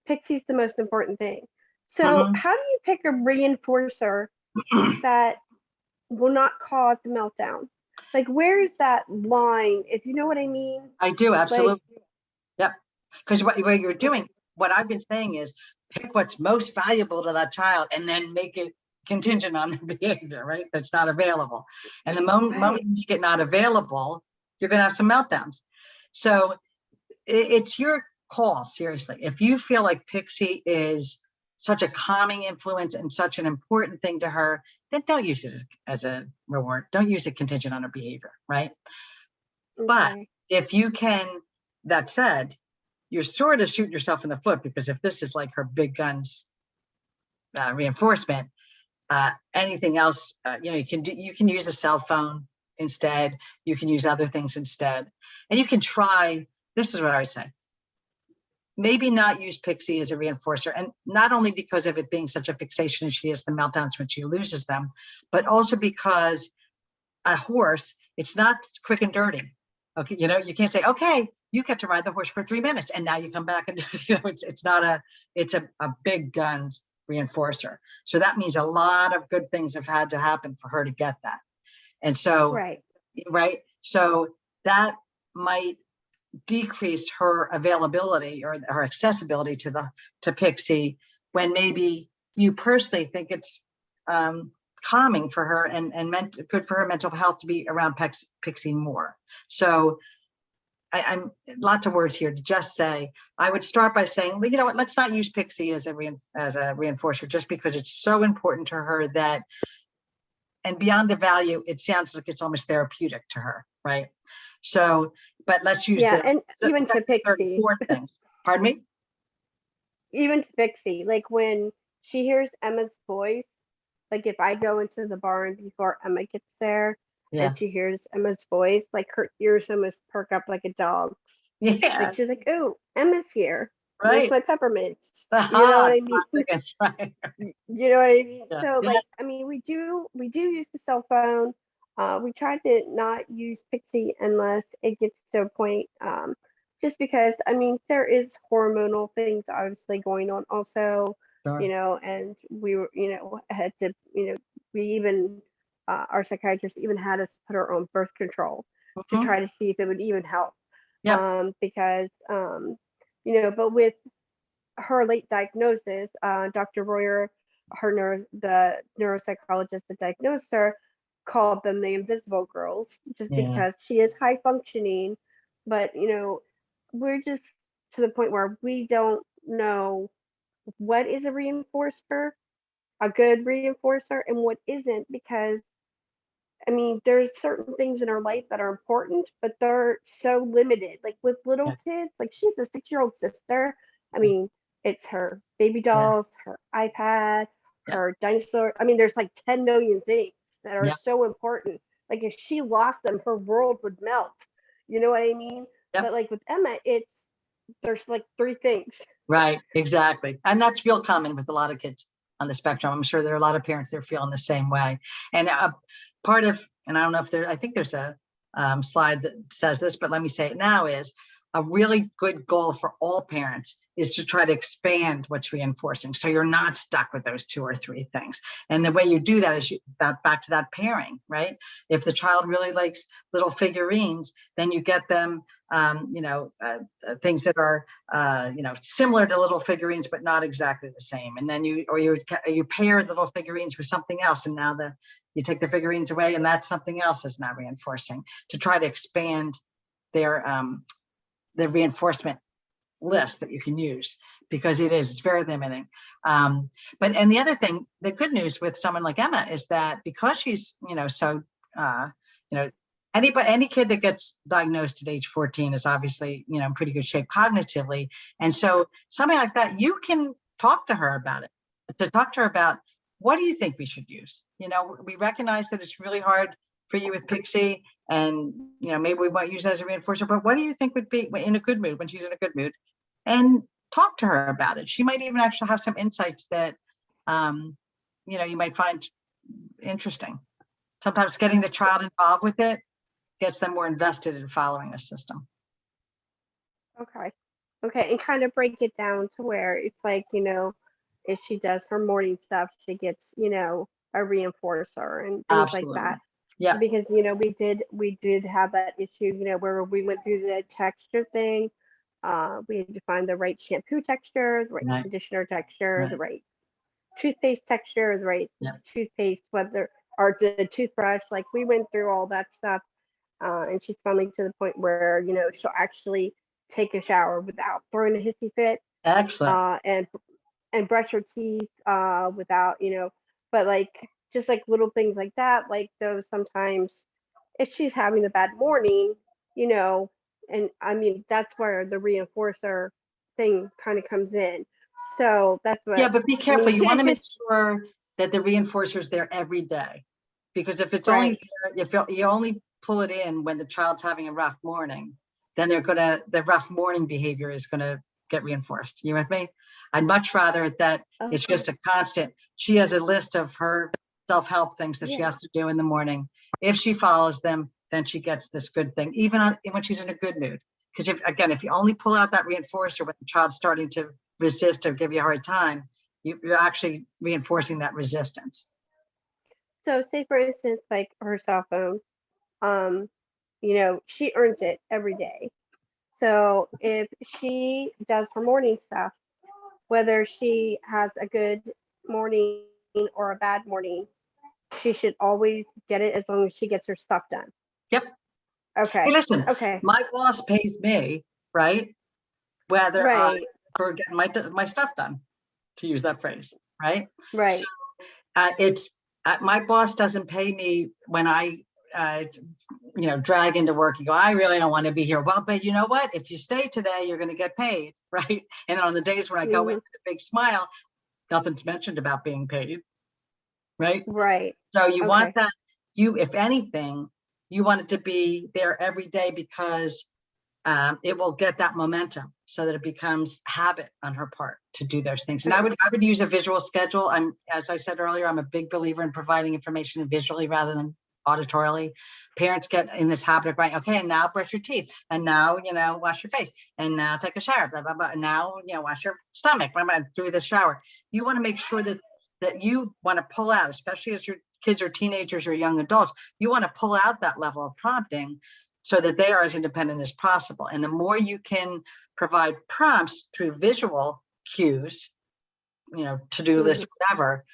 Pixie's the most important thing. So Mhm. how do you pick a reinforcer that will not cause the meltdown? Like, where is that line, if you know what I mean? I do, Like, absolutely. Yep. Because what you're doing, what I've been saying is pick what's most valuable to that child and then make it contingent on the behavior, right? That's not available. And the moment right, you make it not available, you're going to have some meltdowns. So it's your call, seriously. If you feel like Pixie is such a calming influence and such an important thing to her, then don't use it as a reward. Don't use it contingent on her behavior, right? But okay, if you can, that said, you're sort of shooting yourself in the foot, because if this is like her big guns reinforcement, anything else, you can use a cell phone instead. You can use other things instead, and you can try. This is what I would say. Maybe not use Pixie as a reinforcer, and not only because of it being such a fixation and she has the meltdowns when she loses them, but also because a horse, it's not quick and dirty. Okay, you can't say, okay, you get to ride the horse for 3 minutes and now you come back and it's not it's a big guns reinforcer. So that means a lot of good things have had to happen for her to get that. And so, right. So that might decrease her availability or her accessibility to Pixie, when maybe you personally think it's calming for her and good for her mental health to be around Pixie more. So I'm lots of words here to just say, I would start by saying, well, you know what, let's not use Pixie as a reinforcer, just because it's so important to her that, and beyond the value, it sounds like it's almost therapeutic to her, right? So, but let's use and even to Pixie, things. Pardon me? Even to Pixie, like when she hears Emma's voice, like if I go into the barn before Emma gets there, and she hears Emma's voice, like her ears almost perk up like a dog's. Yeah. Like she's like, oh, Emma's here. Right. Where's my peppermints? You know what I mean? Right. You know what I mean? Yeah. So like, I mean, we do use the cell phone. We try to not use Pixie unless it gets to a point, just because, I mean, there is hormonal things obviously going on also, Sure. and we were, had to, we even, our psychiatrist even had us put her on birth control to try to see if it would even help. Yep. Because, but with her late diagnosis, Dr. Royer, the neuropsychologist that diagnosed her, called them the invisible girls, just because she is high functioning, but we're just to the point where we don't know what is a reinforcer, a good reinforcer, and what isn't, because I mean, there's certain things in her life that are important, but they're so limited. Like with little kids, like she has a 6-year-old sister. I mean, It's her baby Yeah. dolls, her iPad, Yeah. her dinosaur. I mean, there's like 10 million things that are Yeah. so important. Like if she lost them, her world would melt. You know what I mean? Yep. But like with Emma, there's like 3 things. Right, exactly. And that's real common with a lot of kids on the spectrum. I'm sure there are a lot of parents that are feeling the same way. And part of, and I don't know if I think there's a slide that says this, but let me say it now, is a really good goal for all parents is to try to expand what's reinforcing. So you're not stuck with those 2 or 3 things. And the way you do that is back to that pairing, right? If the child really likes little figurines, then you get them things that are similar to little figurines, but not exactly the same. And then you pair the little figurines with something else. And now you take the figurines away and that's something else is now reinforcing, to try to expand their reinforcement list that you can use, because it's very limiting. And the other thing, the good news with someone like Emma is that because she's, any kid that gets diagnosed at age 14 is obviously, in pretty good shape cognitively. And so something like that, you can talk to her about it, what do you think we should use? We recognize that it's really hard for you with Pixie, and maybe we might use that as a reinforcer, but what do you think would be in a good mood, when she's in a good mood? And talk to her about it. She might even actually have some insights that you might find interesting. Sometimes getting the child involved with it gets them more invested in following the system. Okay, and kind of break it down to where it's like, if she does her morning stuff, she gets, a reinforcer and things Absolutely. like that. Yeah. Because we did have that issue, where we went through the texture thing. We had to find the right shampoo texture, the right conditioner texture, the right toothpaste texture, the right toothpaste, or the toothbrush. Like we went through all that stuff, and she's finally to the point where she'll actually take a shower without throwing a hissy fit. Excellent. And brush her teeth without, but like just like little things like that, like those sometimes if she's having a bad morning, and I mean that's where the reinforcer thing kind of comes in. So that's what. Yeah, but be careful. You want to make just sure that the reinforcer is there every day, because if it's Right. only there, if you only pull it in when the child's having a rough morning, then the rough morning behavior is gonna get reinforced. You with me? I'd much rather that it's just a constant. She has a list of her self-help things that she has to do in the morning. If she follows them, then she gets this good thing, even when she's in a good mood. Because if you only pull out that reinforcer when the child's starting to resist or give you a hard time, you're actually reinforcing that resistance. So say for instance, like her cell phone, she earns it every day. So if she does her morning stuff, whether she has a good morning or a bad morning, she should always get it as long as she gets her stuff done. Yep. Okay. Hey, listen, Okay. my boss pays me, right? Whether for getting my stuff done, to use that phrase, right? Right. So my boss doesn't pay me when I drag into work. You go, I really don't want to be here. Well, but you know what? If you stay today, you're going to get paid, right? And on the days when I go in with a big smile, nothing's mentioned about being paid, right? Right. So you want that, if anything, you want it to be there every day, because it will get that momentum so that it becomes habit on her part to do those things. And I would use a visual schedule. As I said earlier, I'm a big believer in providing information visually rather than auditorily. Parents get in this habit of writing, okay, and now brush your teeth, and now, wash your face, and now take a shower, blah, blah, blah, and now, wash your stomach, blah, blah, through the shower. You want to make sure that you want to pull out, especially as your kids are teenagers or young adults, you want to pull out that level of prompting so that they are as independent as possible. And the more you can provide prompts through visual cues, to-do list, whatever,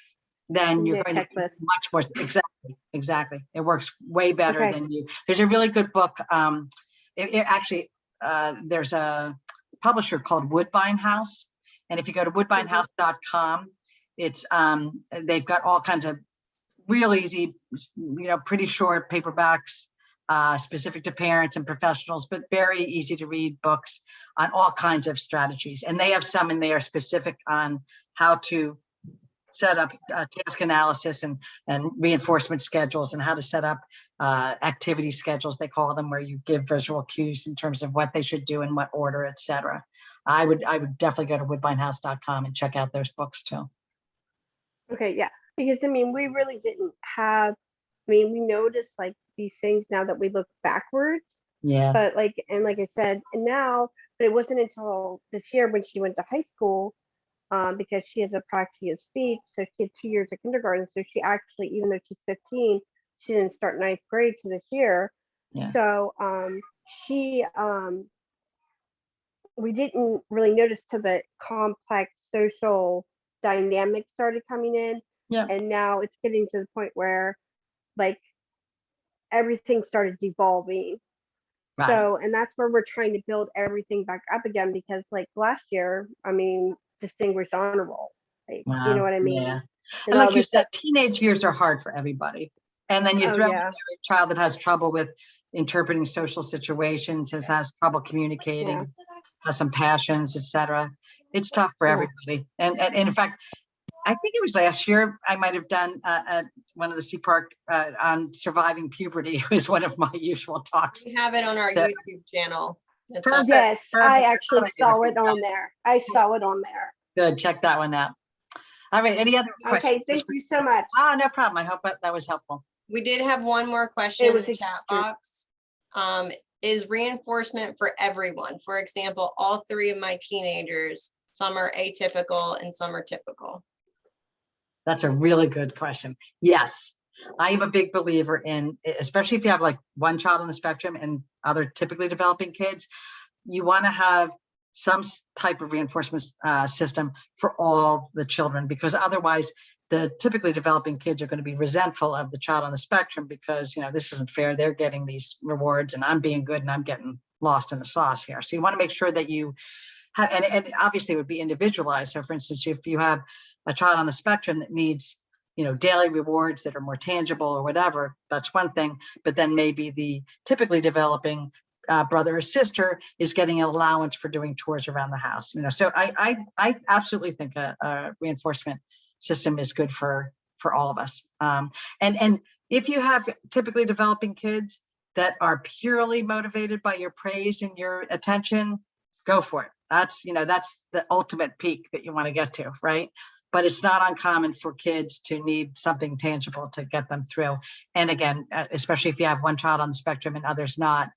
then you're going to be much more, exactly. It works way better than you. There's a really good book. There's a publisher called Woodbine House. And if you go to woodbinehouse.com, it's they've got all kinds of real easy, pretty short paperbacks specific to parents and professionals, but very easy to read books on all kinds of strategies. And they have some in there specific on how to set up task analysis and reinforcement schedules, and how to set up activity schedules, they call them, where you give visual cues in terms of what they should do in what order, etc. I would definitely go to woodbinehouse.com and check out those books too. Okay, yeah, because I mean, we really didn't have, I mean, we noticed like these things now that we look backwards, Yeah. but like, and like I said, and now, but it wasn't until this year when she went to high school, because she has apraxia of speech, so she had 2 years of kindergarten, so she actually, even though she's 15, she didn't start 9th grade to this year. Yeah. So she we didn't really notice till the complex social dynamics started coming in. Yeah. And now it's getting to the point where like everything started devolving. Right. So, and that's where we're trying to build everything back up again, because like last year, I mean, distinguished honor roll, like, Wow. you know what I mean? Yeah. And And like all you this said, teenage years are hard for everybody. And then you Oh, throw yeah. in a child that has trouble with interpreting social situations, has trouble communicating, Yeah. has some passions, etc. It's tough for Yeah. everybody. And in fact, I think it was last year, I might have done one of the CPARC on surviving puberty. It was one of my usual talks. We have it on our So- YouTube channel. It's Perfect. up. Yes, Perfect. I That's actually what I saw did. it on there. I saw it on there. Good, check that one out. All right, any other questions? Okay, thank you so much. Oh, no problem. I hope that was helpful. We did have one more question It in was the chat extreme. box. Is reinforcement for everyone? For example, all 3 of my teenagers, some are atypical and some are typical. That's a really good question. Yes, I am a big believer in, especially if you have like one child on the spectrum and other typically developing kids, you want to have some type of reinforcement system for all the children, because otherwise the typically developing kids are going to be resentful of the child on the spectrum because, you know, this isn't fair. They're getting these rewards and I'm being good and I'm getting lost in the sauce here. So you want to make sure that you have, and obviously it would be individualized. So for instance, if you have a child on the spectrum that needs, you know, daily rewards that are more tangible or whatever, that's one thing. But then maybe the typically developing brother or sister is getting an allowance for doing chores around the house. You know, so I absolutely think a reinforcement system is good for all of us. And if you have typically developing kids that are purely motivated by your praise and your attention, go for it. That's, you know, that's the ultimate peak that you want to get to, right? But it's not uncommon for kids to need something tangible to get them through. And again, especially if you have one child on the spectrum and others not,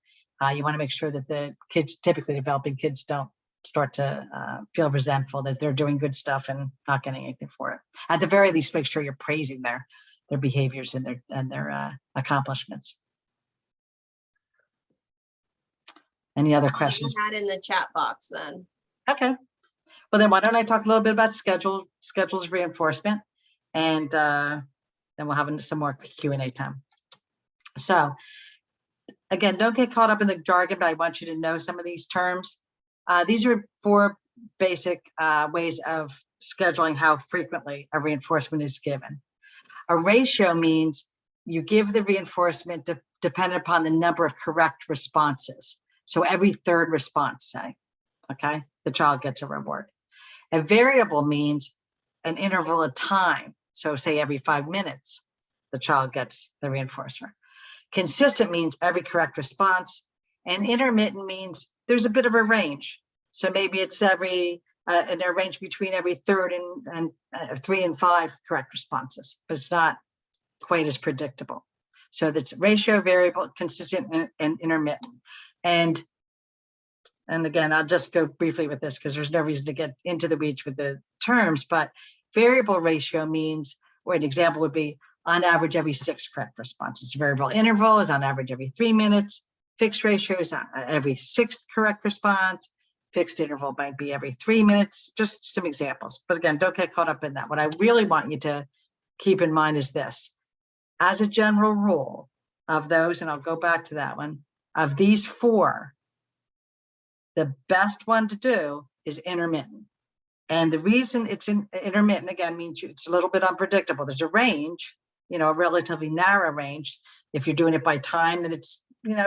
you want to make sure that the kids, typically developing kids, don't start to feel resentful that they're doing good stuff and not getting anything for it. At the very least, make sure you're praising their behaviors and their accomplishments. Any other questions? Had in the chat box then. Okay. Well, then why don't I talk a little bit about schedules of reinforcement, and then we'll have some more Q&A time. So again, don't get caught up in the jargon, but I want you to know some of these terms. These are 4 basic ways of scheduling how frequently a reinforcement is given. A ratio means you give the reinforcement dependent upon the number of correct responses. So every 3rd response, say, okay, the child gets a reward. A variable means an interval of time. So say every 5 minutes, the child gets the reinforcement. Consistent means every correct response, and intermittent means there's a bit of a range. So maybe it's every, and a range between every 3rd and 3 and 5 correct responses, but it's not quite as predictable. So that's ratio, variable, consistent, and intermittent. And again, I'll just go briefly with this because there's no reason to get into the weeds with the terms, but variable ratio means, or an example would be, on average every 6 correct responses. Variable interval is on average every 3 minutes. Fixed ratio is every 6th correct response. Fixed interval might be every 3 minutes, just some examples. But again, don't get caught up in that. What I really want you to keep in mind is this. As a general rule of those, and I'll go back to that one, of these 4, the best one to do is intermittent. And the reason it's intermittent, again, means it's a little bit unpredictable. There's a range, you know, a relatively narrow range. If you're doing it by time, then it's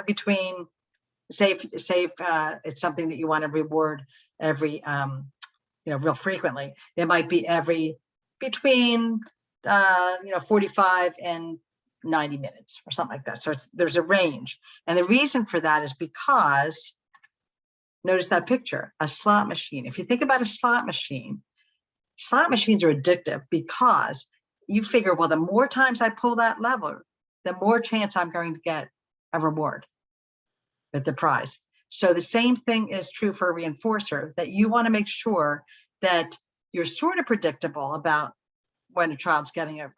between, say if it's something that you want to reward every, real frequently, it might be between 45 and 90 minutes or something like that. So there's a range. And the reason for that is because, notice that picture, a slot machine. If you think about a slot machines are addictive because you figure, well, the more times I pull that lever, the more chance I'm going to get a reward with the prize. So the same thing is true for a reinforcer, that you want to make sure that you're sort of predictable about when a child's getting a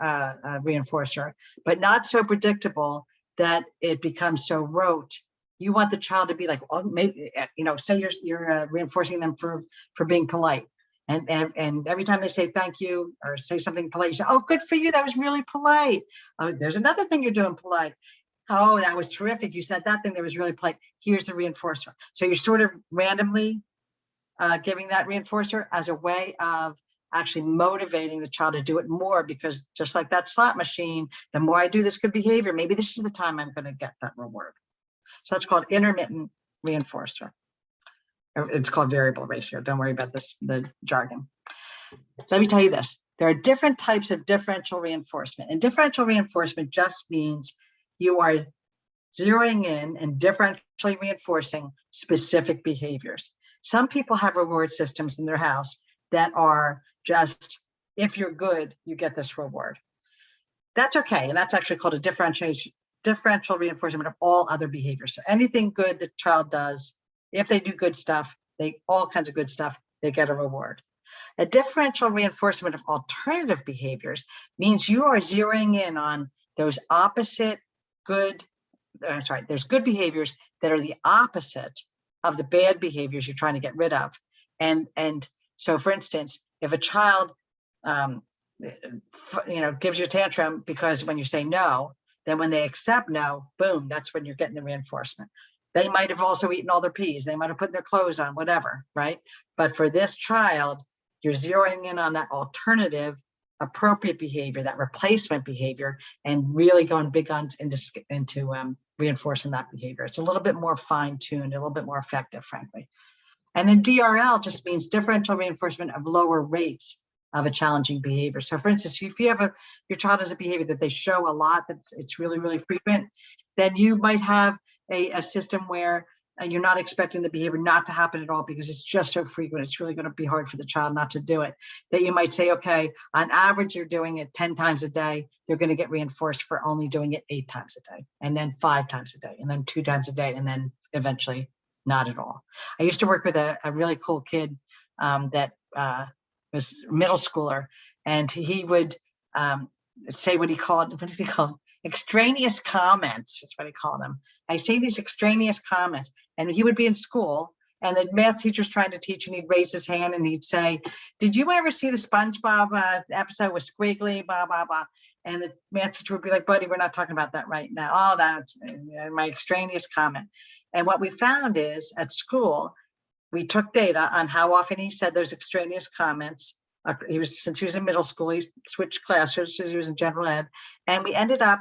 reinforcer, but not so predictable that it becomes so rote. You want the child to be like, well, maybe, say you're reinforcing them for being polite. And every time they say thank you or say something polite, you say, oh, good for you. That was really polite. Oh, there's another thing you're doing polite. Oh, that was terrific. You said that thing that was really polite. Here's the reinforcer. So you're sort of randomly giving that reinforcer as a way of actually motivating the child to do it more, because just like that slot machine, the more I do this good behavior, maybe this is the time I'm going to get that reward. So that's called intermittent reinforcer. It's called variable ratio. Don't worry about the jargon. So let me tell you this. There are different types of differential reinforcement. And differential reinforcement just means you are zeroing in and differentially reinforcing specific behaviors. Some people have reward systems in their house that are just, if you're good, you get this reward. That's okay. And that's actually called a differential reinforcement of all other behaviors. So anything good the child does, if they do good stuff, all kinds of good stuff, they get a reward. A differential reinforcement of alternative behaviors means you are zeroing in on those opposite good, there's good behaviors that are the opposite of the bad behaviors you're trying to get rid of. And so for instance, if a child gives you a tantrum because when you say no, then when they accept no, boom, that's when you're getting the reinforcement. They might have also eaten all their peas. They might have put their clothes on, whatever, right? But for this child, you're zeroing in on that alternative appropriate behavior, that replacement behavior, and really going big guns into reinforcing that behavior. It's a little bit more fine-tuned, a little bit more effective, frankly. And then DRL just means differential reinforcement of lower rates of a challenging behavior. So for instance, if you have your child has a behavior that they show a lot, it's really, really frequent, then you might have a system where you're not expecting the behavior not to happen at all because it's just so frequent. It's really going to be hard for the child not to do it. That you might say, okay, on average, you're doing it 10 times a day. They're going to get reinforced for only doing it 8 times a day, and then 5 times a day, and then 2 times a day, and then eventually not at all. I used to work with a really cool kid that was a middle schooler, and he would say what did he call them? Extraneous comments is what I call them. I say these extraneous comments, and he would be in school and the math teacher's trying to teach, and he'd raise his hand and he'd say, did you ever see the SpongeBob episode with Squiggly, blah, blah, blah. And the math teacher would be like, buddy, we're not talking about that right now. Oh, that's my extraneous comment. And what we found is at school, we took data on how often he said those extraneous comments. Since he was in middle school, he switched classes because he was in general ed. And we ended up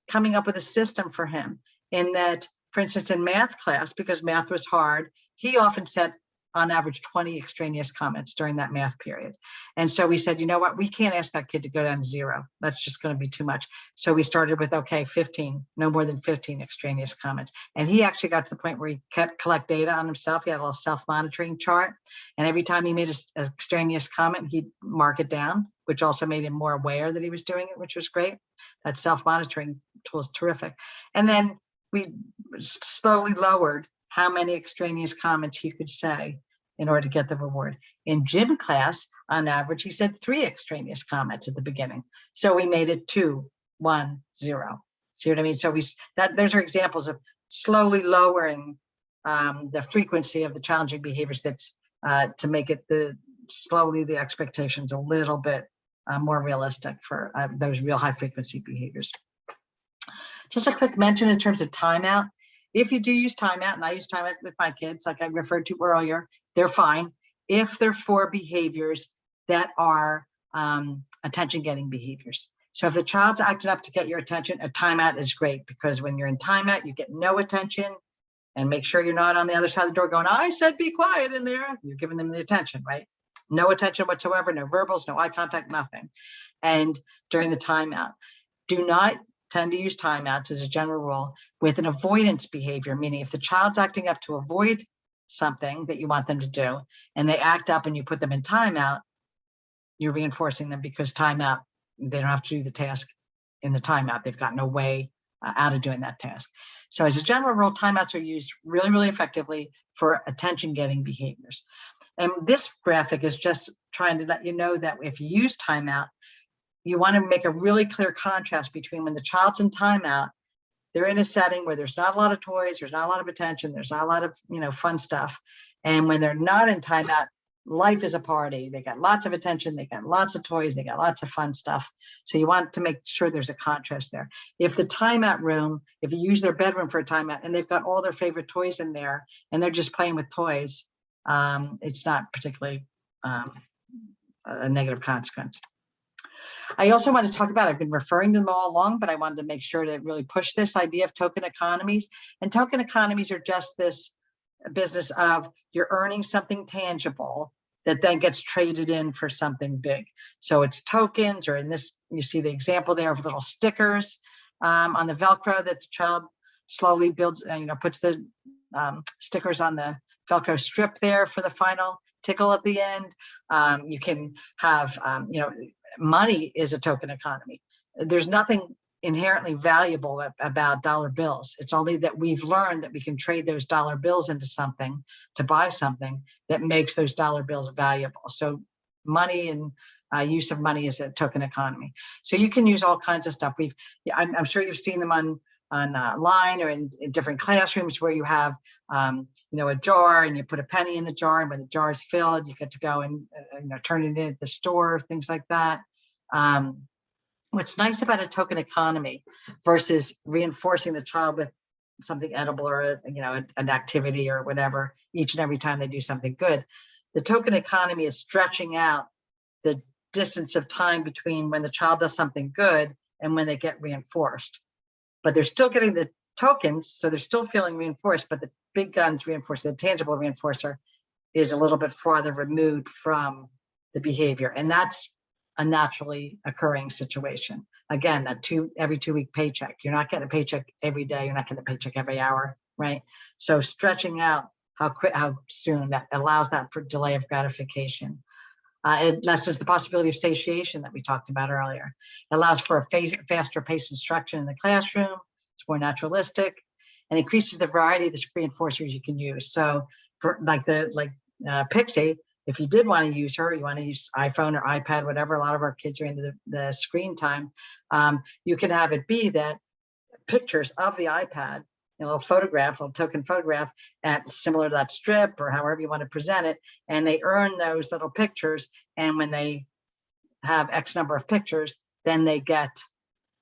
coming up with a system for him in that, for instance, in math class, because math was hard, he often said on average 20 extraneous comments during that math period. And so we said, you know what, we can't ask that kid to go down to 0. That's just going to be too much. So we started with, okay, 15, no more than 15 extraneous comments. And he actually got to the point where he kept collect data on himself. He had a little self-monitoring chart. And every time he made an extraneous comment, he'd mark it down, which also made him more aware that he was doing it, which was great. That self-monitoring tool is terrific. And then we slowly lowered how many extraneous comments he could say in order to get the reward. In gym class, on average, he said 3 extraneous comments at the beginning. So we made it 2, 1, 0. See what I mean? So those are examples of slowly lowering the frequency of the challenging behaviors. That's to make it slowly the expectations a little bit more realistic for those real high frequency behaviors. Just a quick mention in terms of timeout. If you do use timeout, and I use timeout with my kids, like I referred to earlier, they're fine. If they're for behaviors that are attention-getting behaviors. So if the child's acting up to get your attention, a timeout is great, because when you're in timeout, you get no attention. And make sure you're not on the other side of the door going, I said be quiet in there. You're giving them the attention, right? No attention whatsoever, no verbals, no eye contact, nothing. And during the timeout, do not tend to use timeouts as a general rule with an avoidance behavior, meaning if the child's acting up to avoid something that you want them to do, and they act up and you put them in timeout, you're reinforcing them, because timeout, they don't have to do the task in the timeout. They've got no way out of doing that task. So as a general rule, timeouts are used really, really effectively for attention-getting behaviors. And this graphic is just trying to let you know that if you use timeout, you want to make a really clear contrast between when the child's in timeout, they're in a setting where there's not a lot of toys, there's not a lot of attention, there's not a lot of, fun stuff. And when they're not in timeout, life is a party. They got lots of attention, they got lots of toys, they got lots of fun stuff. So you want to make sure there's a contrast there. If the timeout room, if you use their bedroom for a timeout and they've got all their favorite toys in there and they're just playing with toys, it's not particularly a negative consequence. I also want to talk about, I've been referring to them all along, but I wanted to make sure to really push this idea of token economies. And token economies are just this business of you're earning something tangible that then gets traded in for something big. So it's tokens, or in this, you see the example there of little stickers on the Velcro that the child slowly builds, puts the stickers on the Velcro strip there for the final tickle at the end. You can have, money is a token economy. There's nothing inherently valuable about dollar bills. It's only that we've learned that we can trade those dollar bills into something to buy something that makes those dollar bills valuable. So money and use of money is a token economy. So you can use all kinds of stuff. I'm sure you've seen them online or in different classrooms where you have a jar and you put a penny in the jar, and when the jar is filled, you get to go and turn it in at the store, things like that. What's nice about a token economy versus reinforcing the child with something edible or an activity or whatever each and every time they do something good, the token economy is stretching out the distance of time between when the child does something good and when they get reinforced. But they're still getting the tokens, so they're still feeling reinforced, but the big guns reinforcer, the tangible reinforcer, is a little bit farther removed from the behavior. And that's a naturally occurring situation. Again, that every 2 week paycheck. You're not getting a paycheck every day. You're not getting a paycheck every hour, right? So stretching out how soon, that allows that for delay of gratification. It lessens the possibility of satiation that we talked about earlier. It allows for a faster paced instruction in the classroom. It's more naturalistic, and increases the variety of the reinforcers you can use. So for Pixie, if you did want to use her, you want to use iPhone or iPad, whatever, a lot of our kids are into the screen time, you can have it be that pictures of the iPad, a little token photograph, similar to that strip or however you want to present it, and they earn those little pictures, and when they have X number of pictures, then they get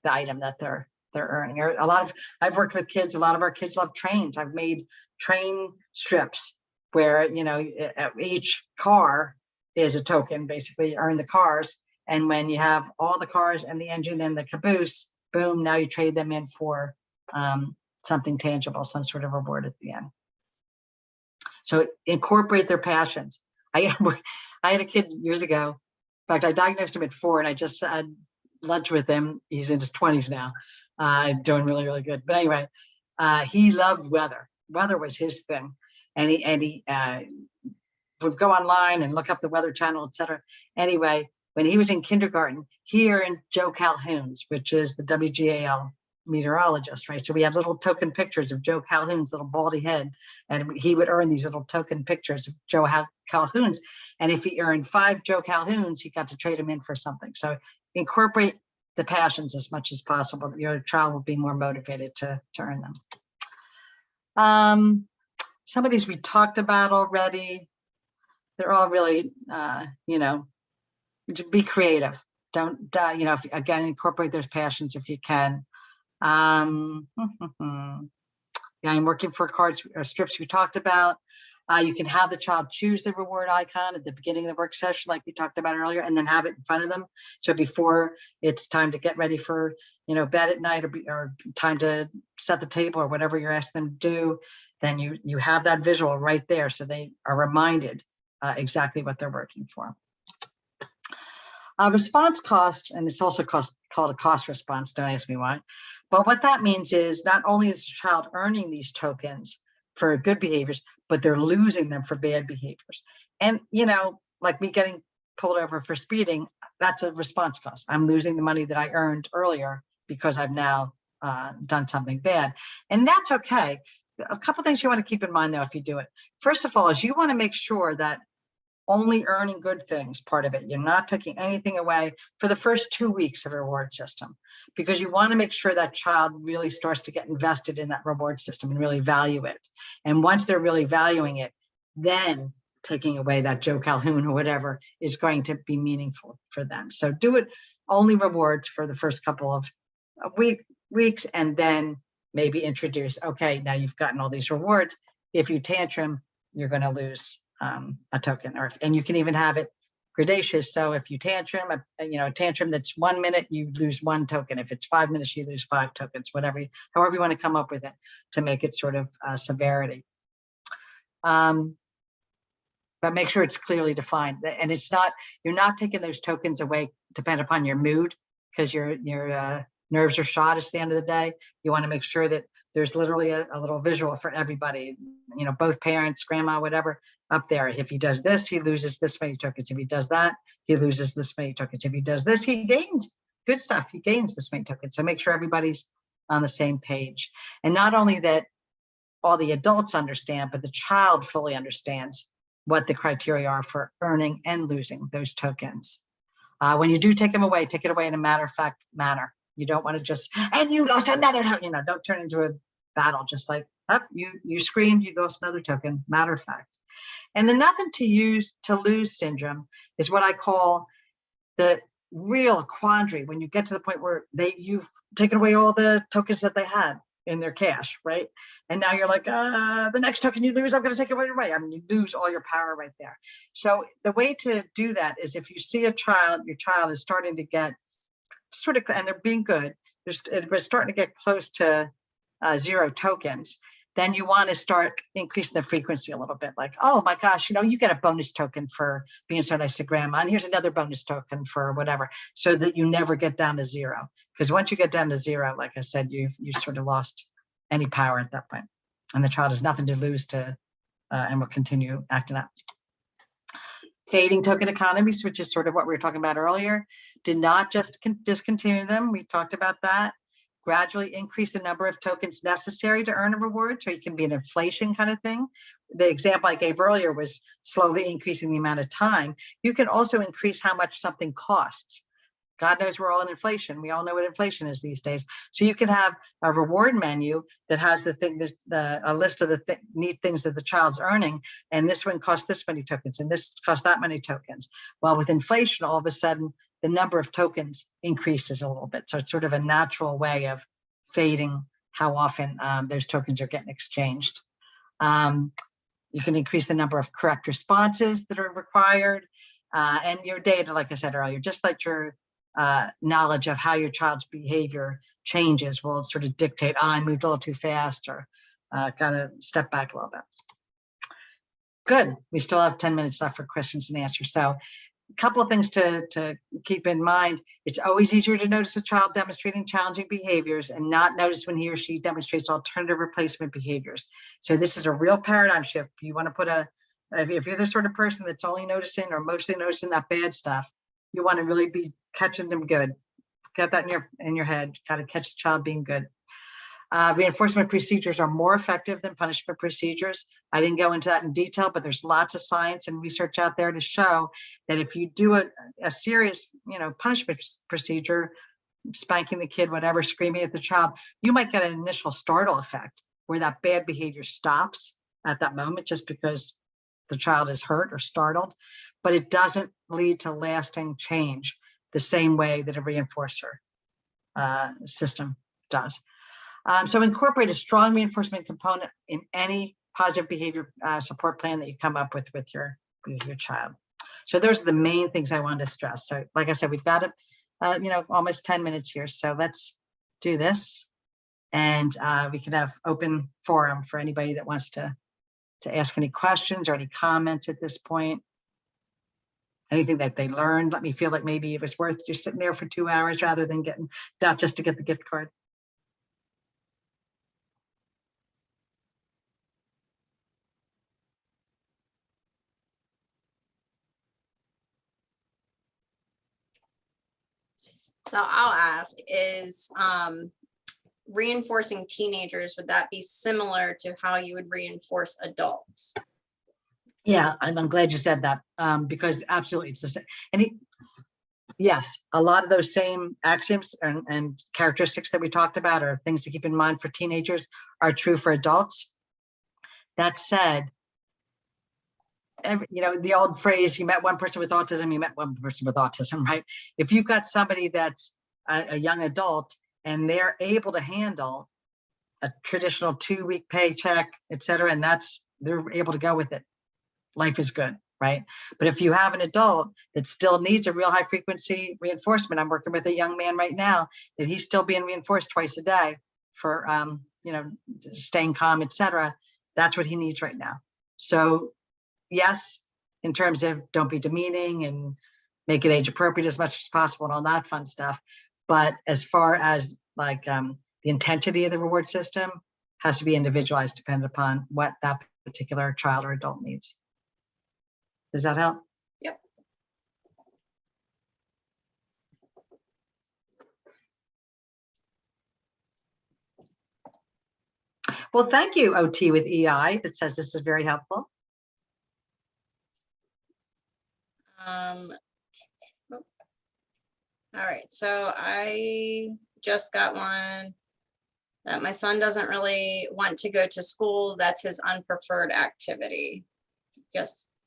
the item that they're earning. Or I've worked with kids, a lot of our kids love trains. I've made train strips where each car is a token, basically earn the cars, and when you have all the cars and the engine and the caboose, boom, now you trade them in for something tangible, some sort of reward at the end. So incorporate their passions. I had a kid years ago. In fact, I diagnosed him at 4, and I just had lunch with him. He's in his 20s now, doing really, really good. But anyway, he loved weather. Weather was his thing. And he would go online and look up the Weather Channel, etc. Anyway, when he was in kindergarten, he earned Joe Calhoun's, which is the WGAL meteorologist, right? So we had little token pictures of Joe Calhoun's little baldy head, and he would earn these little token pictures of Joe Calhoun's. And if he earned 5 Joe Calhoun's, he got to trade them in for something. So incorporate the passions as much as possible. Your child will be more motivated to earn them. Some of these we talked about already. They're all really, be creative. Don't, again, incorporate those passions if you can. the I'm working for cards or strips we talked about. You can have the child choose the reward icon at the beginning of the work session, like we talked about earlier, and then have it in front of them. So before it's time to get ready for, bed at night, or time to set the table or whatever you're asking them to do, then you have that visual right there, so they are reminded exactly what they're working for. Response cost, and it's also called a cost response. Don't ask me why. But what that means is not only is the child earning these tokens for good behaviors, but they're losing them for bad behaviors. And, like me getting pulled over for speeding, that's a response cost. I'm losing the money that I earned earlier because I've now done something bad. And that's okay. A couple things you want to keep in mind, though, if you do it. First of all, is you want to make sure that only earning good things, part of it. You're not taking anything away for the first 2 weeks of a reward system, because you want to make sure that child really starts to get invested in that reward system and really value it. And once they're really valuing it, then taking away that Joe Calhoun or whatever is going to be meaningful for them. So do it only rewards for the first couple of weeks, and then maybe introduce, okay, now you've gotten all these rewards. If you tantrum, you're going to lose a token, and you can even have it gradacious. So if you tantrum, a tantrum that's 1 minute, you lose 1 token. If it's 5 minutes, you lose 5 tokens, however you want to come up with it to make it sort of severity. But make sure it's clearly defined, and you're not taking those tokens away depending upon your mood, because your nerves are shot at the end of the day. You want to make sure that there's literally a little visual for everybody, both parents, grandma, whatever, up there. If he does this, he loses this many tokens. If he does that, he loses this many tokens. If he does this, he gains good stuff. He gains this many tokens. So make sure everybody's on the same page. And not only that all the adults understand, but the child fully understands what the criteria are for earning and losing those tokens. When you do take them away, take it away in a matter-of-fact manner. You don't want to just, and you lost another token, don't turn into a battle, just like, you screamed, you lost another token, matter of fact. And the nothing to lose syndrome is what I call the real quandary, when you get to the point where you've taken away all the tokens that they had in their cash, right? And now you're like, the next token you lose, I'm going to take it away. I mean, you lose all your power right there. So the way to do that is, if you see your child is starting to get and they're being good, we're starting to get close to 0 tokens, then you want to start increasing the frequency a little bit. Like, oh my gosh, you get a bonus token for being so nice to grandma, and here's another bonus token for whatever, so that you never get down to 0. Because once you get down to 0, like I said, you sort of lost any power at that point, and the child has nothing to lose and will continue acting up. Fading token economies, which is sort of what we were talking about earlier. Do not just discontinue them. We talked about that. Gradually increase the number of tokens necessary to earn a reward, so it can be an inflation kind of thing. The example I gave earlier was slowly increasing the amount of time. You can also increase how much something costs. God knows we're all in inflation. We all know what inflation is these days. So you can have a reward menu that has a list of the neat things that the child's earning, and this one costs this many tokens, and this costs that many tokens. Well, with inflation, all of a sudden, the number of tokens increases a little bit. So it's sort of a natural way of fading how often those tokens are getting exchanged. You can increase the number of correct responses that are required, and your data, like I said earlier, just like your knowledge of how your child's behavior changes will sort of dictate, I moved a little too fast, or got to step back a little bit. Good. We still have 10 minutes left for questions and answers. So a couple of things to keep in mind. It's always easier to notice a child demonstrating challenging behaviors and not notice when he or she demonstrates alternative replacement behaviors. So this is a real paradigm shift. If you want to put if you're the sort of person that's only noticing or mostly noticing that bad stuff, you want to really be catching them good. Get that in your head. Got to catch the child being good. Reinforcement procedures are more effective than punishment procedures. I didn't go into that in detail, but there's lots of science and research out there to show that if you do a serious, punishment procedure, spanking the kid, whatever, screaming at the child, you might get an initial startle effect where that bad behavior stops at that moment just because the child is hurt or startled, but it doesn't lead to lasting change the same way that a reinforcer system does. So incorporate a strong reinforcement component in any positive behavior support plan that you come up with your child. So those are the main things I wanted to stress. So like I said, we've got almost 10 minutes here. So let's do this. And we can have open forum for anybody that wants to ask any questions or any comments at this point. Anything that they learned, let me feel like maybe it was worth just sitting there for 2 hours rather than getting out just to get the gift card. So I'll ask, is reinforcing teenagers, would that be similar to how you would reinforce adults? Yeah, I'm glad you said that, because absolutely it's the same. And yes, a lot of those same axioms and characteristics that we talked about are things to keep in mind for teenagers are true for adults. That said, the old phrase, you met one person with autism, you met one person with autism, right? If you've got somebody that's a young adult and they're able to handle a traditional 2-week paycheck, et cetera, and they're able to go with it, life is good, right? But if you have an adult that still needs a real high frequency reinforcement, I'm working with a young man right now that he's still being reinforced twice a day for, staying calm, et cetera. That's what he needs right now. So yes, in terms of don't be demeaning and make it age appropriate as much as possible and all that fun stuff. But as far as like the intensity of the reward system has to be individualized depending upon what that particular child or adult needs. Does that help? Yep. Well, thank you, OT with EI, that says this is very helpful. All right, so I just got one that my son doesn't really want to go to school. That's his unpreferred activity. Yes,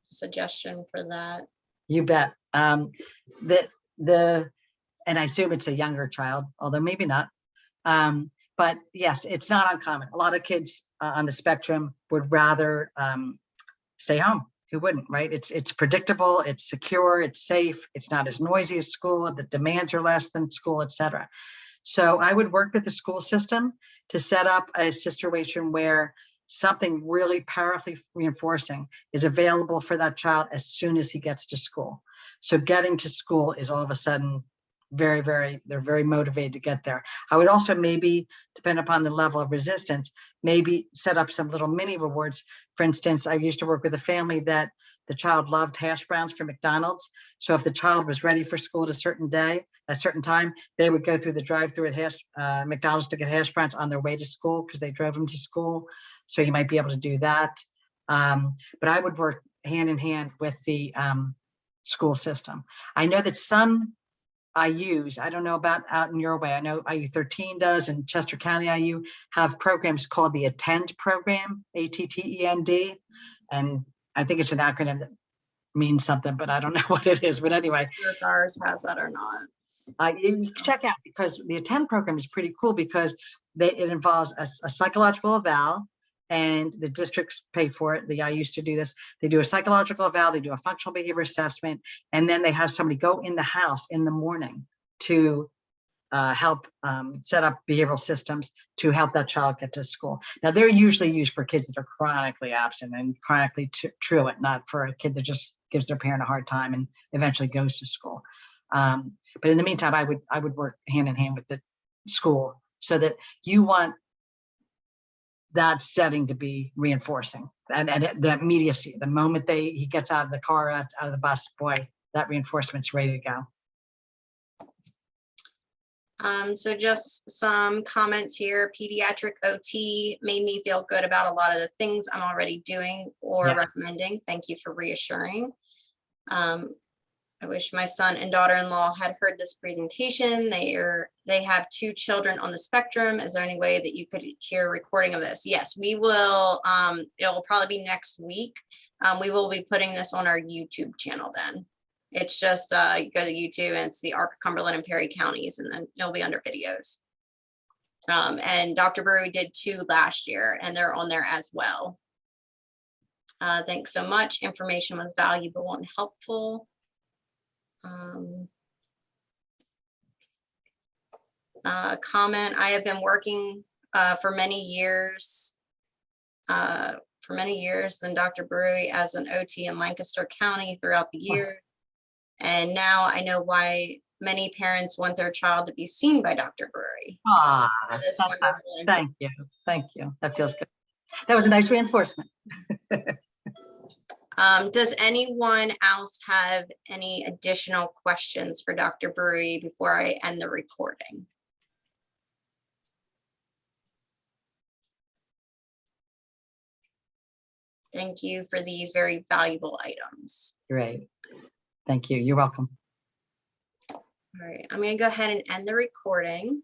suggestion for that. You bet. And I assume it's a younger child, although maybe not. But yes, it's not uncommon. A lot of kids on the spectrum would rather stay home. Who wouldn't, right? It's predictable, it's secure, it's safe, it's not as noisy as school, the demands are less than school, et cetera. So I would work with the school system to set up a situation where something really powerfully reinforcing is available for that child as soon as he gets to school. So getting to school is all of a sudden they're very motivated to get there. I would also maybe, depend upon the level of resistance, maybe set up some little mini rewards. For instance, I used to work with a family that the child loved hash browns from McDonald's. So if the child was ready for school at a certain day, a certain time, they would go through the drive-through at McDonald's to get hash browns on their way to school because they drove them to school. So you might be able to do that. But I would work hand in hand with the school system. I know that some IUs, I don't know about out in your way, I know IU 13 does, and Chester County IU have programs called the ATTEND program, ATTEND, and I think it's an acronym that means something, but I don't know what it is. But anyway, If ours has that or not. you check out, because the ATTEND program is pretty cool because it involves a psychological eval, and the districts pay for it. I used to do this. They do a psychological eval, they do a functional behavior assessment, and then they have somebody go in the house in the morning to help set up behavioral systems to help that child get to school. Now, they're usually used for kids that are chronically absent and chronically truant, not for a kid that just gives their parent a hard time and eventually goes to school. But in the meantime, I would work hand in hand with the school so that you want that setting to be reinforcing and the immediacy. The moment he gets out of the car, out of the bus, boy, that reinforcement's ready to go. So just some comments here. Pediatric OT made me feel good about a lot of the things I'm already doing or recommending. Thank you for reassuring. I wish my son and daughter-in-law had heard this presentation. They have 2 children on the spectrum. Is there any way that you could hear a recording of this? Yes, we will. It will probably be next week. We will be putting this on our YouTube channel then. It's just you go to YouTube and it's the Arc, Cumberland, and Perry counties, and then it'll be under videos. And Dr. Bruey did 2 last year, and they're on there as well. Thanks so much. Information was valuable and helpful. Comment, I have been working for many years than Dr. Bruey as an OT in Lancaster County throughout the year. And now I know why many parents want their child to be seen by Dr. Bruey. Ah, For this that's wonderful fine. Thank you. Thank you. That feels good. That was a nice reinforcement. Does anyone else have any additional questions for Dr. Bruey before I end the recording? Thank you for these very valuable items. Great. Thank you. You're welcome. All right, I'm going to go ahead and end the recording.